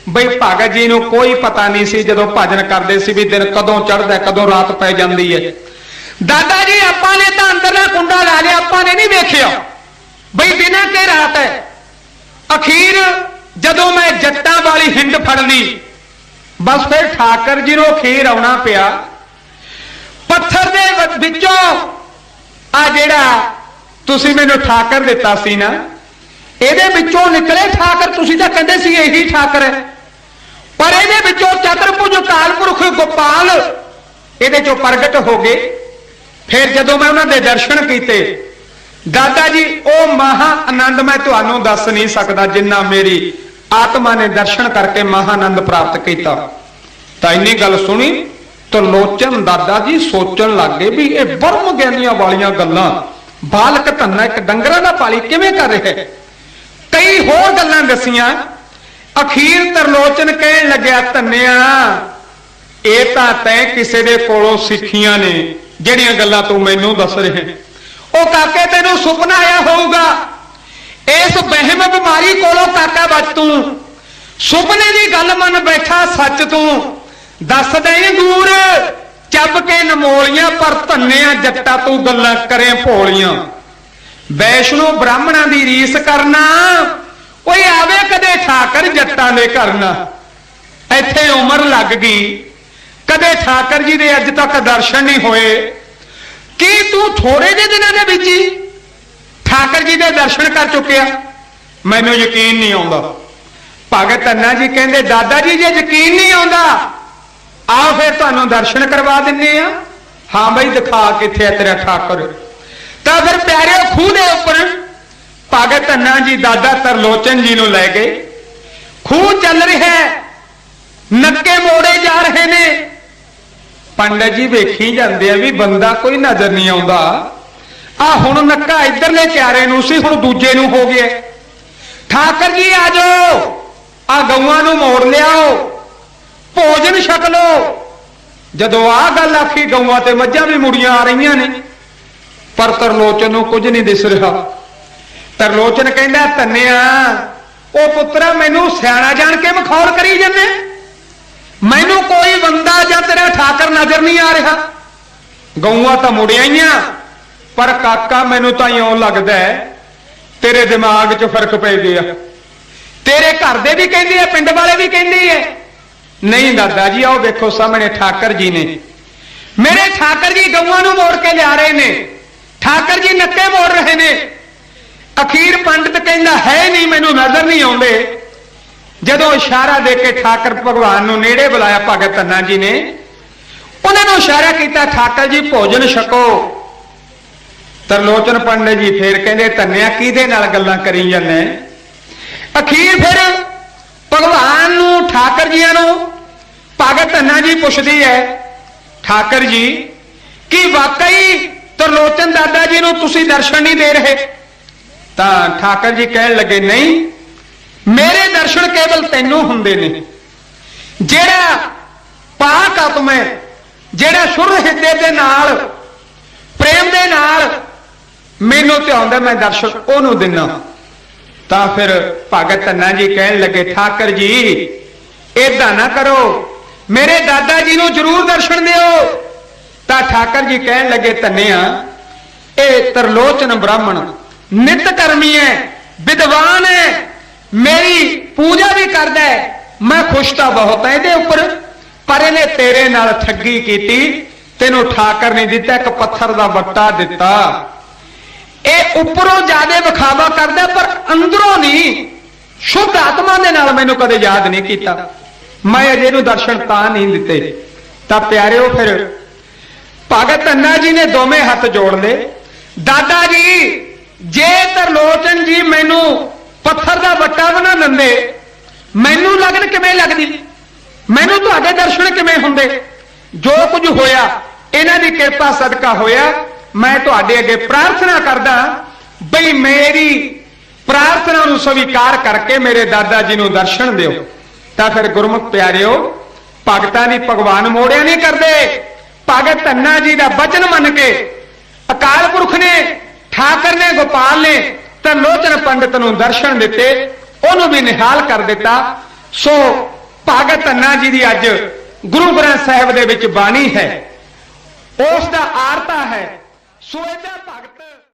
ਬਈ ਭਗਤ ਜੀ ਨੂੰ ਕੋਈ ਪਤਾ ਨਹੀਂ ਸੀ ਜਦੋਂ ਭਜਨ ਕਰਦੇ ਸੀ ਵੀ ਦਿਨ ਕਦੋਂ ਚੜ੍ਹਦਾ ਕਦੋਂ ਰਾਤ ਪੈ ਜਾਂਦੀ ਹੈ। ਦਾਦਾ ਜੀ ਆਪਾਂ ਨੇ ਤਾਂ ਅੰਦਰਲਾ ਕੁੰਡਾ ਲਾ ਲਿਆ, ਆਪਾਂ ਨੇ ਨਹੀਂ ਵੇਖਿਆ ਬਈ ਦਿਨ ਕਿ ਰਾਤ ਹੈ। ਅਖੀਰ ਜਦੋਂ ਮੈਂ ਜੱਟਾਂ ਵਾਲੀ ਹਿੰਡ ਫੜ ਲਈ, ਬਸ ਫਿਰ ਠਾਕਰ ਜੀ ਨੂੰ ਅਖੀਰ ਆਉਣਾ ਪਿਆ। ਪੱਥਰ ਦੇ ਵਿੱਚੋਂ ਆ ਜਿਹੜਾ ਤੁਸੀਂ ਮੈਨੂੰ ਠਾਕਰ ਦਿੱਤਾ ਸੀ ਨਾ, ਇਹਦੇ ਵਿੱਚੋਂ ਨਿਕਲੇ ਠਾਕਰ। ਤੁਸੀਂ ਤਾਂ ਕਹਿੰਦੇ ਸੀ ਇਹੀ ਠਾਕਰ ਹੈ, ਪਰ ਇਹਦੇ ਵਿੱਚੋਂ ਚਤੁਰਭੁਜ ਅਕਾਲ ਪੁਰਖ ਗੋਪਾਲ ਇਹਦੇ ਚੋਂ ਪ੍ਰਗਟ ਹੋ ਗਏ। ਫਿਰ ਜਦੋਂ ਮੈਂ ਉਹਨਾਂ ਦੇ ਦਰਸ਼ਨ ਕੀਤੇ ਦਾਦਾ ਜੀ, ਉਹ ਮਹਾ ਆਨੰਦ ਮੈਂ ਤੁਹਾਨੂੰ ਦੱਸ ਨਹੀਂ ਸਕਦਾ ਜਿੰਨਾ ਮੇਰੀ ਆਤਮਾ ਨੇ ਦਰਸ਼ਨ ਕਰਕੇ ਮਹਾ ਆਨੰਦ ਪ੍ਰਾਪਤ ਕੀਤਾ। ਤਾਂ ਇੰਨੀ ਗੱਲ ਸੁਣੀ ਤਰਲੋਚਨ ਦਾਦਾ ਜੀ ਸੋਚਣ ਲੱਗ ਗਏ ਵੀ ਇਹ ਬ੍ਰਹਮ ਗਿਆਨੀਆਂ ਵਾਲੀਆਂ ਗੱਲਾਂ ਬਾਲਕ ਧੰਨਾ ਇੱਕ ਡੰਗਰਾਂ ਦਾ ਪਾਲੀ ਕਿਵੇਂ ਕਰ ਰਿਹਾ ਹੈ। ਕਈ ਹੋਰ ਗੱਲਾਂ ਦੱਸੀਆਂ। ਅਖੀਰ ਤਰਲੋਚਨ ਕਹਿਣ ਲੱਗਿਆ, ਧੰਨਿਆ ਇਹ ਤਾਂ ਤੈਂ ਕਿਸੇ ਦੇ ਕੋਲੋਂ ਸਿੱਖੀਆਂ ਨੇ ਜਿਹੜੀਆਂ ਗੱਲਾਂ ਤੂੰ ਮੈਨੂੰ ਦੱਸ ਰਿਹਾ। ਉਹ ਕਾਕੇ ਤੈਨੂੰ ਸੁਪਨਾ ਆਇਆ ਹੋਊਗਾ, ਇਸ ਵਹਿਮ ਬਿਮਾਰੀ ਕੋਲੋਂ ਕਾਕਾ ਬਚ ਤੂੰ, ਸੁਪਨੇ ਦੀ ਗੱਲ ਮੰਨ ਬੈਠਾ ਸੱਚ ਤੂੰ, ਦੱਸ ਦੇ ਦੂਰ ਚੱਬ ਕੇ ਨਮੋਲੀਆਂ, ਪਰ ਧੰਨਿਆ ਜੱਟਾ ਤੂੰ ਗੱਲਾਂ ਕਰੇ ਭੋਲੀਆਂ। ਵੈਸ਼ਨੋ ਬ੍ਰਾਹਮਣਾਂ ਦੀ ਰੀਸ ਕਰਨਾ, ਓਏ ਆਵੇ ਕਦੇ ਠਾਕਰ ਜੱਟਾਂ ਦੇ ਕਰਨਾ। ਇੱਥੇ ਉਮਰ ਲੱਗ ਗਈ, ਕਦੇ ਠਾਕਰ ਜੀ ਦੇ ਅੱਜ ਤੱਕ ਦਰਸ਼ਨ ਨਹੀਂ ਹੋਏ। ਕੀ ਤੂੰ ਥੋੜੇ ਜਿਹੇ ਦਿਨਾਂ ਦੇ ਵਿੱਚ ਹੀ ਠਾਕਰ ਜੀ ਦੇ ਦਰਸ਼ਨ ਕਰ ਚੁੱਕਿਆ? ਮੈਨੂੰ ਯਕੀਨ ਨਹੀਂ ਆਉਂਦਾ। ਭਗਤ ਧੰਨਾ ਜੀ ਕਹਿੰਦੇ, ਦਾਦਾ ਜੀ ਜੇ ਯਕੀਨ ਨਹੀਂ ਆਉਂਦਾ ਆਓ ਫਿਰ ਤੁਹਾਨੂੰ ਦਰਸ਼ਨ ਕਰਵਾ ਦਿੰਨੇ ਆ। ਹਾਂ ਬਈ ਦਿਖਾ ਕਿੱਥੇ ਹੈ ਤੇਰਾ ਠਾਕਰ। ਤਾਂ ਫਿਰ ਪਿਆਰਿਓ ਖੂਹ ਦੇ ਉੱਪਰ ਭਗਤ ਧੰਨਾ ਜੀ ਦਾਦਾ ਤਰਲੋਚਨ ਜੀ ਨੂੰ ਲੈ ਗਏ। ਖੂਹ ਚੱਲ ਰਿਹਾ, ਨੱਕੇ ਮੋੜੇ ਜਾ ਰਹੇ ਨੇ। ਪੰਡਤ ਜੀ ਵੇਖੀ ਜਾਂਦੇ ਆ ਵੀ ਬੰਦਾ ਕੋਈ ਨਜ਼ਰ ਨਹੀਂ ਆਉਂਦਾ। ਆ ਹੁਣ ਨੱਕਾ ਇਧਰਲੇ ਕਿਆਰੇ ਨੂੰ ਸੀ, ਹੁਣ ਦੂਜੇ ਨੂੰ ਹੋ ਗਿਆ। ਠਾਕਰ ਜੀ ਆ ਜਾਓ, ਆ ਗਊਆਂ ਨੂੰ ਮੋੜ ਲਿਆਓ, ਭੋਜਨ ਛਕ ਲਓ। ਜਦੋਂ ਆ ਗੱਲ ਆਖੀ ਗਊਆਂ ਤੇ ਮੱਝਾਂ ਵੀ ਮੁੜੀਆਂ ਆ ਰਹੀਆਂ ਨੇ, ਪਰ ਤਰਲੋਚਨ ਨੂੰ ਕੁਝ ਨਹੀਂ ਦਿਸ ਰਿਹਾ। ਤਰਲੋਚਨ ਕਹਿੰਦਾ, ਧੰਨਿਆ ਉਹ ਪੁੱਤਰਾ ਮੈਨੂੰ ਸਿਆਣਾ ਜਾਣ ਕੇ ਮਖੌਲ ਕਰੀ ਜਾਂਦੇ, ਮੈਨੂੰ ਕੋਈ ਬੰਦਾ ਜਾਂ ਤੇਰਾ ਠਾਕਰ ਨਜ਼ਰ ਨਹੀਂ ਆ ਰਿਹਾ। ਗਊਆਂ ਤਾਂ ਮੁੜ ਆਈਆਂ, ਪਰ ਕਾਕਾ ਮੈਨੂੰ ਤਾਂ ਇਉਂ ਲੱਗਦਾ ਤੇਰੇ ਦਿਮਾਗ 'ਚ ਫਰਕ ਪੈ ਗਿਆ। ਤੇਰੇ ਘਰ ਦੇ ਵੀ ਕਹਿੰਦੇ ਆ, ਪਿੰਡ ਵਾਲੇ ਵੀ ਕਹਿੰਦੇ ਆ। ਨਹੀਂ ਦਾਦਾ ਜੀ, ਆਓ ਵੇਖੋ ਸਾਹਮਣੇ ਠਾਕਰ ਜੀ ਨੇ। ਮੇਰੇ ਠਾਕਰ ਜੀ ਗਊਆਂ ਨੂੰ ਮੋੜ ਕੇ ਲਿਆ ਰਹੇ ਨੇ, ਠਾਕਰ ਜੀ ਨੱਕੇ ਮੋੜ ਰਹੇ ਨੇ। ਅਖੀਰ ਪੰਡਤ ਕਹਿੰਦਾ, ਹੈ ਨਹੀਂ, ਮੈਨੂੰ ਨਜ਼ਰ ਨਹੀਂ ਆਉਂਦੇ। ਜਦੋਂ ਇਸ਼ਾਰਾ ਦੇ ਕੇ ਠਾਕਰ ਭਗਵਾਨ ਨੂੰ ਨੇੜੇ ਬੁਲਾਇਆ ਭਗਤ ਧੰਨਾ ਜੀ ਨੇ, ਉਹਨਾਂ ਨੂੰ ਇਸ਼ਾਰਾ ਕੀਤਾ, ਠਾਕਰ ਜੀ ਭੋਜਨ ਛਕੋ। ਤਰਲੋਚਨ ਪੰਡਤ ਜੀ ਫੇਰ ਕਹਿੰਦੇ, ਧੰਨਿਆ ਕਿਹਦੇ ਨਾਲ ਗੱਲਾਂ ਕਰੀ ਜਾਂਦੇ? ਅਖੀਰ ਫਿਰ ਭਗਵਾਨ ਨੂੰ ਠਾਕਰ ਜੀਆਂ ਨੂੰ ਭਗਤ ਧੰਨਾ ਜੀ ਪੁੱਛਦੀ ਹੈ, ਠਾਕਰ ਜੀ ਕੀ ਵਾਕਈ ਤਰਲੋਚਨ ਦਾਦਾ ਜੀ ਨੂੰ ਤੁਸੀਂ ਦਰਸ਼ਨ ਨਹੀਂ ਦੇ ਰਹੇ? ਤਾਂ ਠਾਕਰ ਜੀ ਕਹਿਣ ਲੱਗੇ, ਨਹੀਂ, ਮੇਰੇ ਦਰਸ਼ਨ ਕੇਵਲ ਤੈਨੂੰ ਹੁੰਦੇ ਨੇ। ਜਿਹੜਾ ਪਾਕ ਆਤਮਾ ਹੈ, ਜਿਹੜਾ ਸੁਰ ਹਿਰਦੇ ਦੇ ਨਾਲ ਪ੍ਰੇਮ ਦੇ ਨਾਲ ਮੈਨੂੰ ਧਿਆਉਂਦਾ, ਮੈਂ ਦਰਸ਼ਨ ਉਹਨੂੰ ਦਿੰਨਾ। ਤਾਂ ਫਿਰ ਭਗਤ ਧੰਨਾ ਜੀ ਕਹਿਣ ਲੱਗੇ, ਠਾਕਰ ਜੀ ਏਦਾਂ ਨਾ ਕਰੋ, ਮੇਰੇ ਦਾਦਾ ਜੀ ਨੂੰ ਜ਼ਰੂਰ ਦਰਸ਼ਨ ਦਿਓ। ਤਾਂ ਠਾਕਰ ਜੀ ਕਹਿਣ ਲੱਗੇ, ਧੰਨਿਆ ਇਹ ਤਰਲੋਚਨ ਬ੍ਰਾਹਮਣ ਨਿਤ ਕਰਮੀ ਹੈ, ਵਿਦਵਾਨ ਹੈ, ਮੇਰੀ ਪੂਜਾ ਵੀ ਕਰਦਾ ਹੈ, ਮੈਂ ਖੁਸ਼ ਤਾਂ ਬਹੁਤ ਹਾਂ ਇਹਦੇ ਉੱਪਰ, ਪਰ ਇਹਨੇ ਤੇਰੇ ਨਾਲ ਠੱਗੀ ਕੀਤੀ, ਤੈਨੂੰ ਠਾਕਰ ਨਹੀਂ ਦਿੱਤਾ, ਇੱਕ ਪੱਥਰ ਦਾ ਵੱਟਾ ਦਿੱਤਾ। ਇਹ ਉੱਪਰੋਂ ਜਿਆਦੇ ਵਿਖਾਵਾ ਕਰਦਾ ਪਰ ਅੰਦਰੋਂ ਨਹੀਂ, ਸ਼ੁੱਧ ਆਤਮਾ ਦੇ ਨਾਲ ਮੈਨੂੰ ਕਦੇ ਯਾਦ ਨਹੀਂ ਕੀਤਾ। ਮੈਂ ਅਜੇ ਨੂੰ ਦਰਸ਼ਨ ਤਾਂ ਨਹੀਂ ਦਿੱਤੇ। ਤਾਂ ਪਿਆਰਿਓ ਫਿਰ ਭਗਤ ਧੰਨਾ ਜੀ ਨੇ ਦੋਵੇਂ ਹੱਥ ਜੋੜ ਲਏ। ਦਾਦਾ ਜੀ ਜੇ ਤਰਲੋਚਨ ਜੀ ਮੈਨੂੰ ਪੱਥਰ ਦਾ ਵੱਟਾ ਬਣਾ ਦਿੰਦੇ, ਮੈਨੂੰ ਲੱਗਣ ਕਿਵੇਂ ਲੱਗਦੀ, ਮੈਨੂੰ ਤੁਹਾਡੇ ਦਰਸ਼ਨ ਕਿਵੇਂ ਹੁੰਦੇ। ਜੋ ਕੁਝ ਹੋਇਆ ਇਹਨਾਂ ਦੀ ਕਿਰਪਾ ਸਦਕਾ ਹੋਇਆ। ਮੈਂ ਤੁਹਾਡੇ ਅੱਗੇ ਪ੍ਰਾਰਥਨਾ ਕਰਦਾ ਬਈ ਮੇਰੀ ਪ੍ਰਾਰਥਨਾ ਨੂੰ ਸਵੀਕਾਰ ਕਰਕੇ ਮੇਰੇ ਦਾਦਾ ਜੀ ਨੂੰ ਦਰਸ਼ਨ ਦਿਓ। ਤਾਂ ਫਿਰ ਗੁਰਮੁਖ ਪਿਆਰਿਓ, ਭਗਤਾਂ ਦੀ ਭਗਵਾਨ ਮੋੜਿਆ ਨਹੀਂ ਕਰਦੇ। ਭਗਤ ਧੰਨਾ ਜੀ ਦਾ ਬਚਨ ਮੰਨ ਕੇ ਅਕਾਲ ਪੁਰਖ ਨੇ, ਠਾਕਰ ਨੇ, ਗੋਪਾਲ ਨੇ ਤਰਲੋਚਨ ਪੰਡਤ ਨੂੰ ਦਰਸ਼ਨ ਦਿੱਤੇ, ਉਹਨੂੰ ਵੀ ਨਿਹਾਲ ਕਰ ਦਿੱਤਾ। ਸੋ ਭਗਤ ਧੰਨਾ ਜੀ ਦੀ ਅੱਜ ਗੁਰੂ ਗ੍ਰੰਥ ਸਾਹਿਬ ਦੇ ਵਿੱਚ ਬਾਣੀ ਹੈ, ਉਸ ਦਾ ਆਰਤਾ ਹੈ। ਸੋ ਇਹਦਾ ਭਗਤ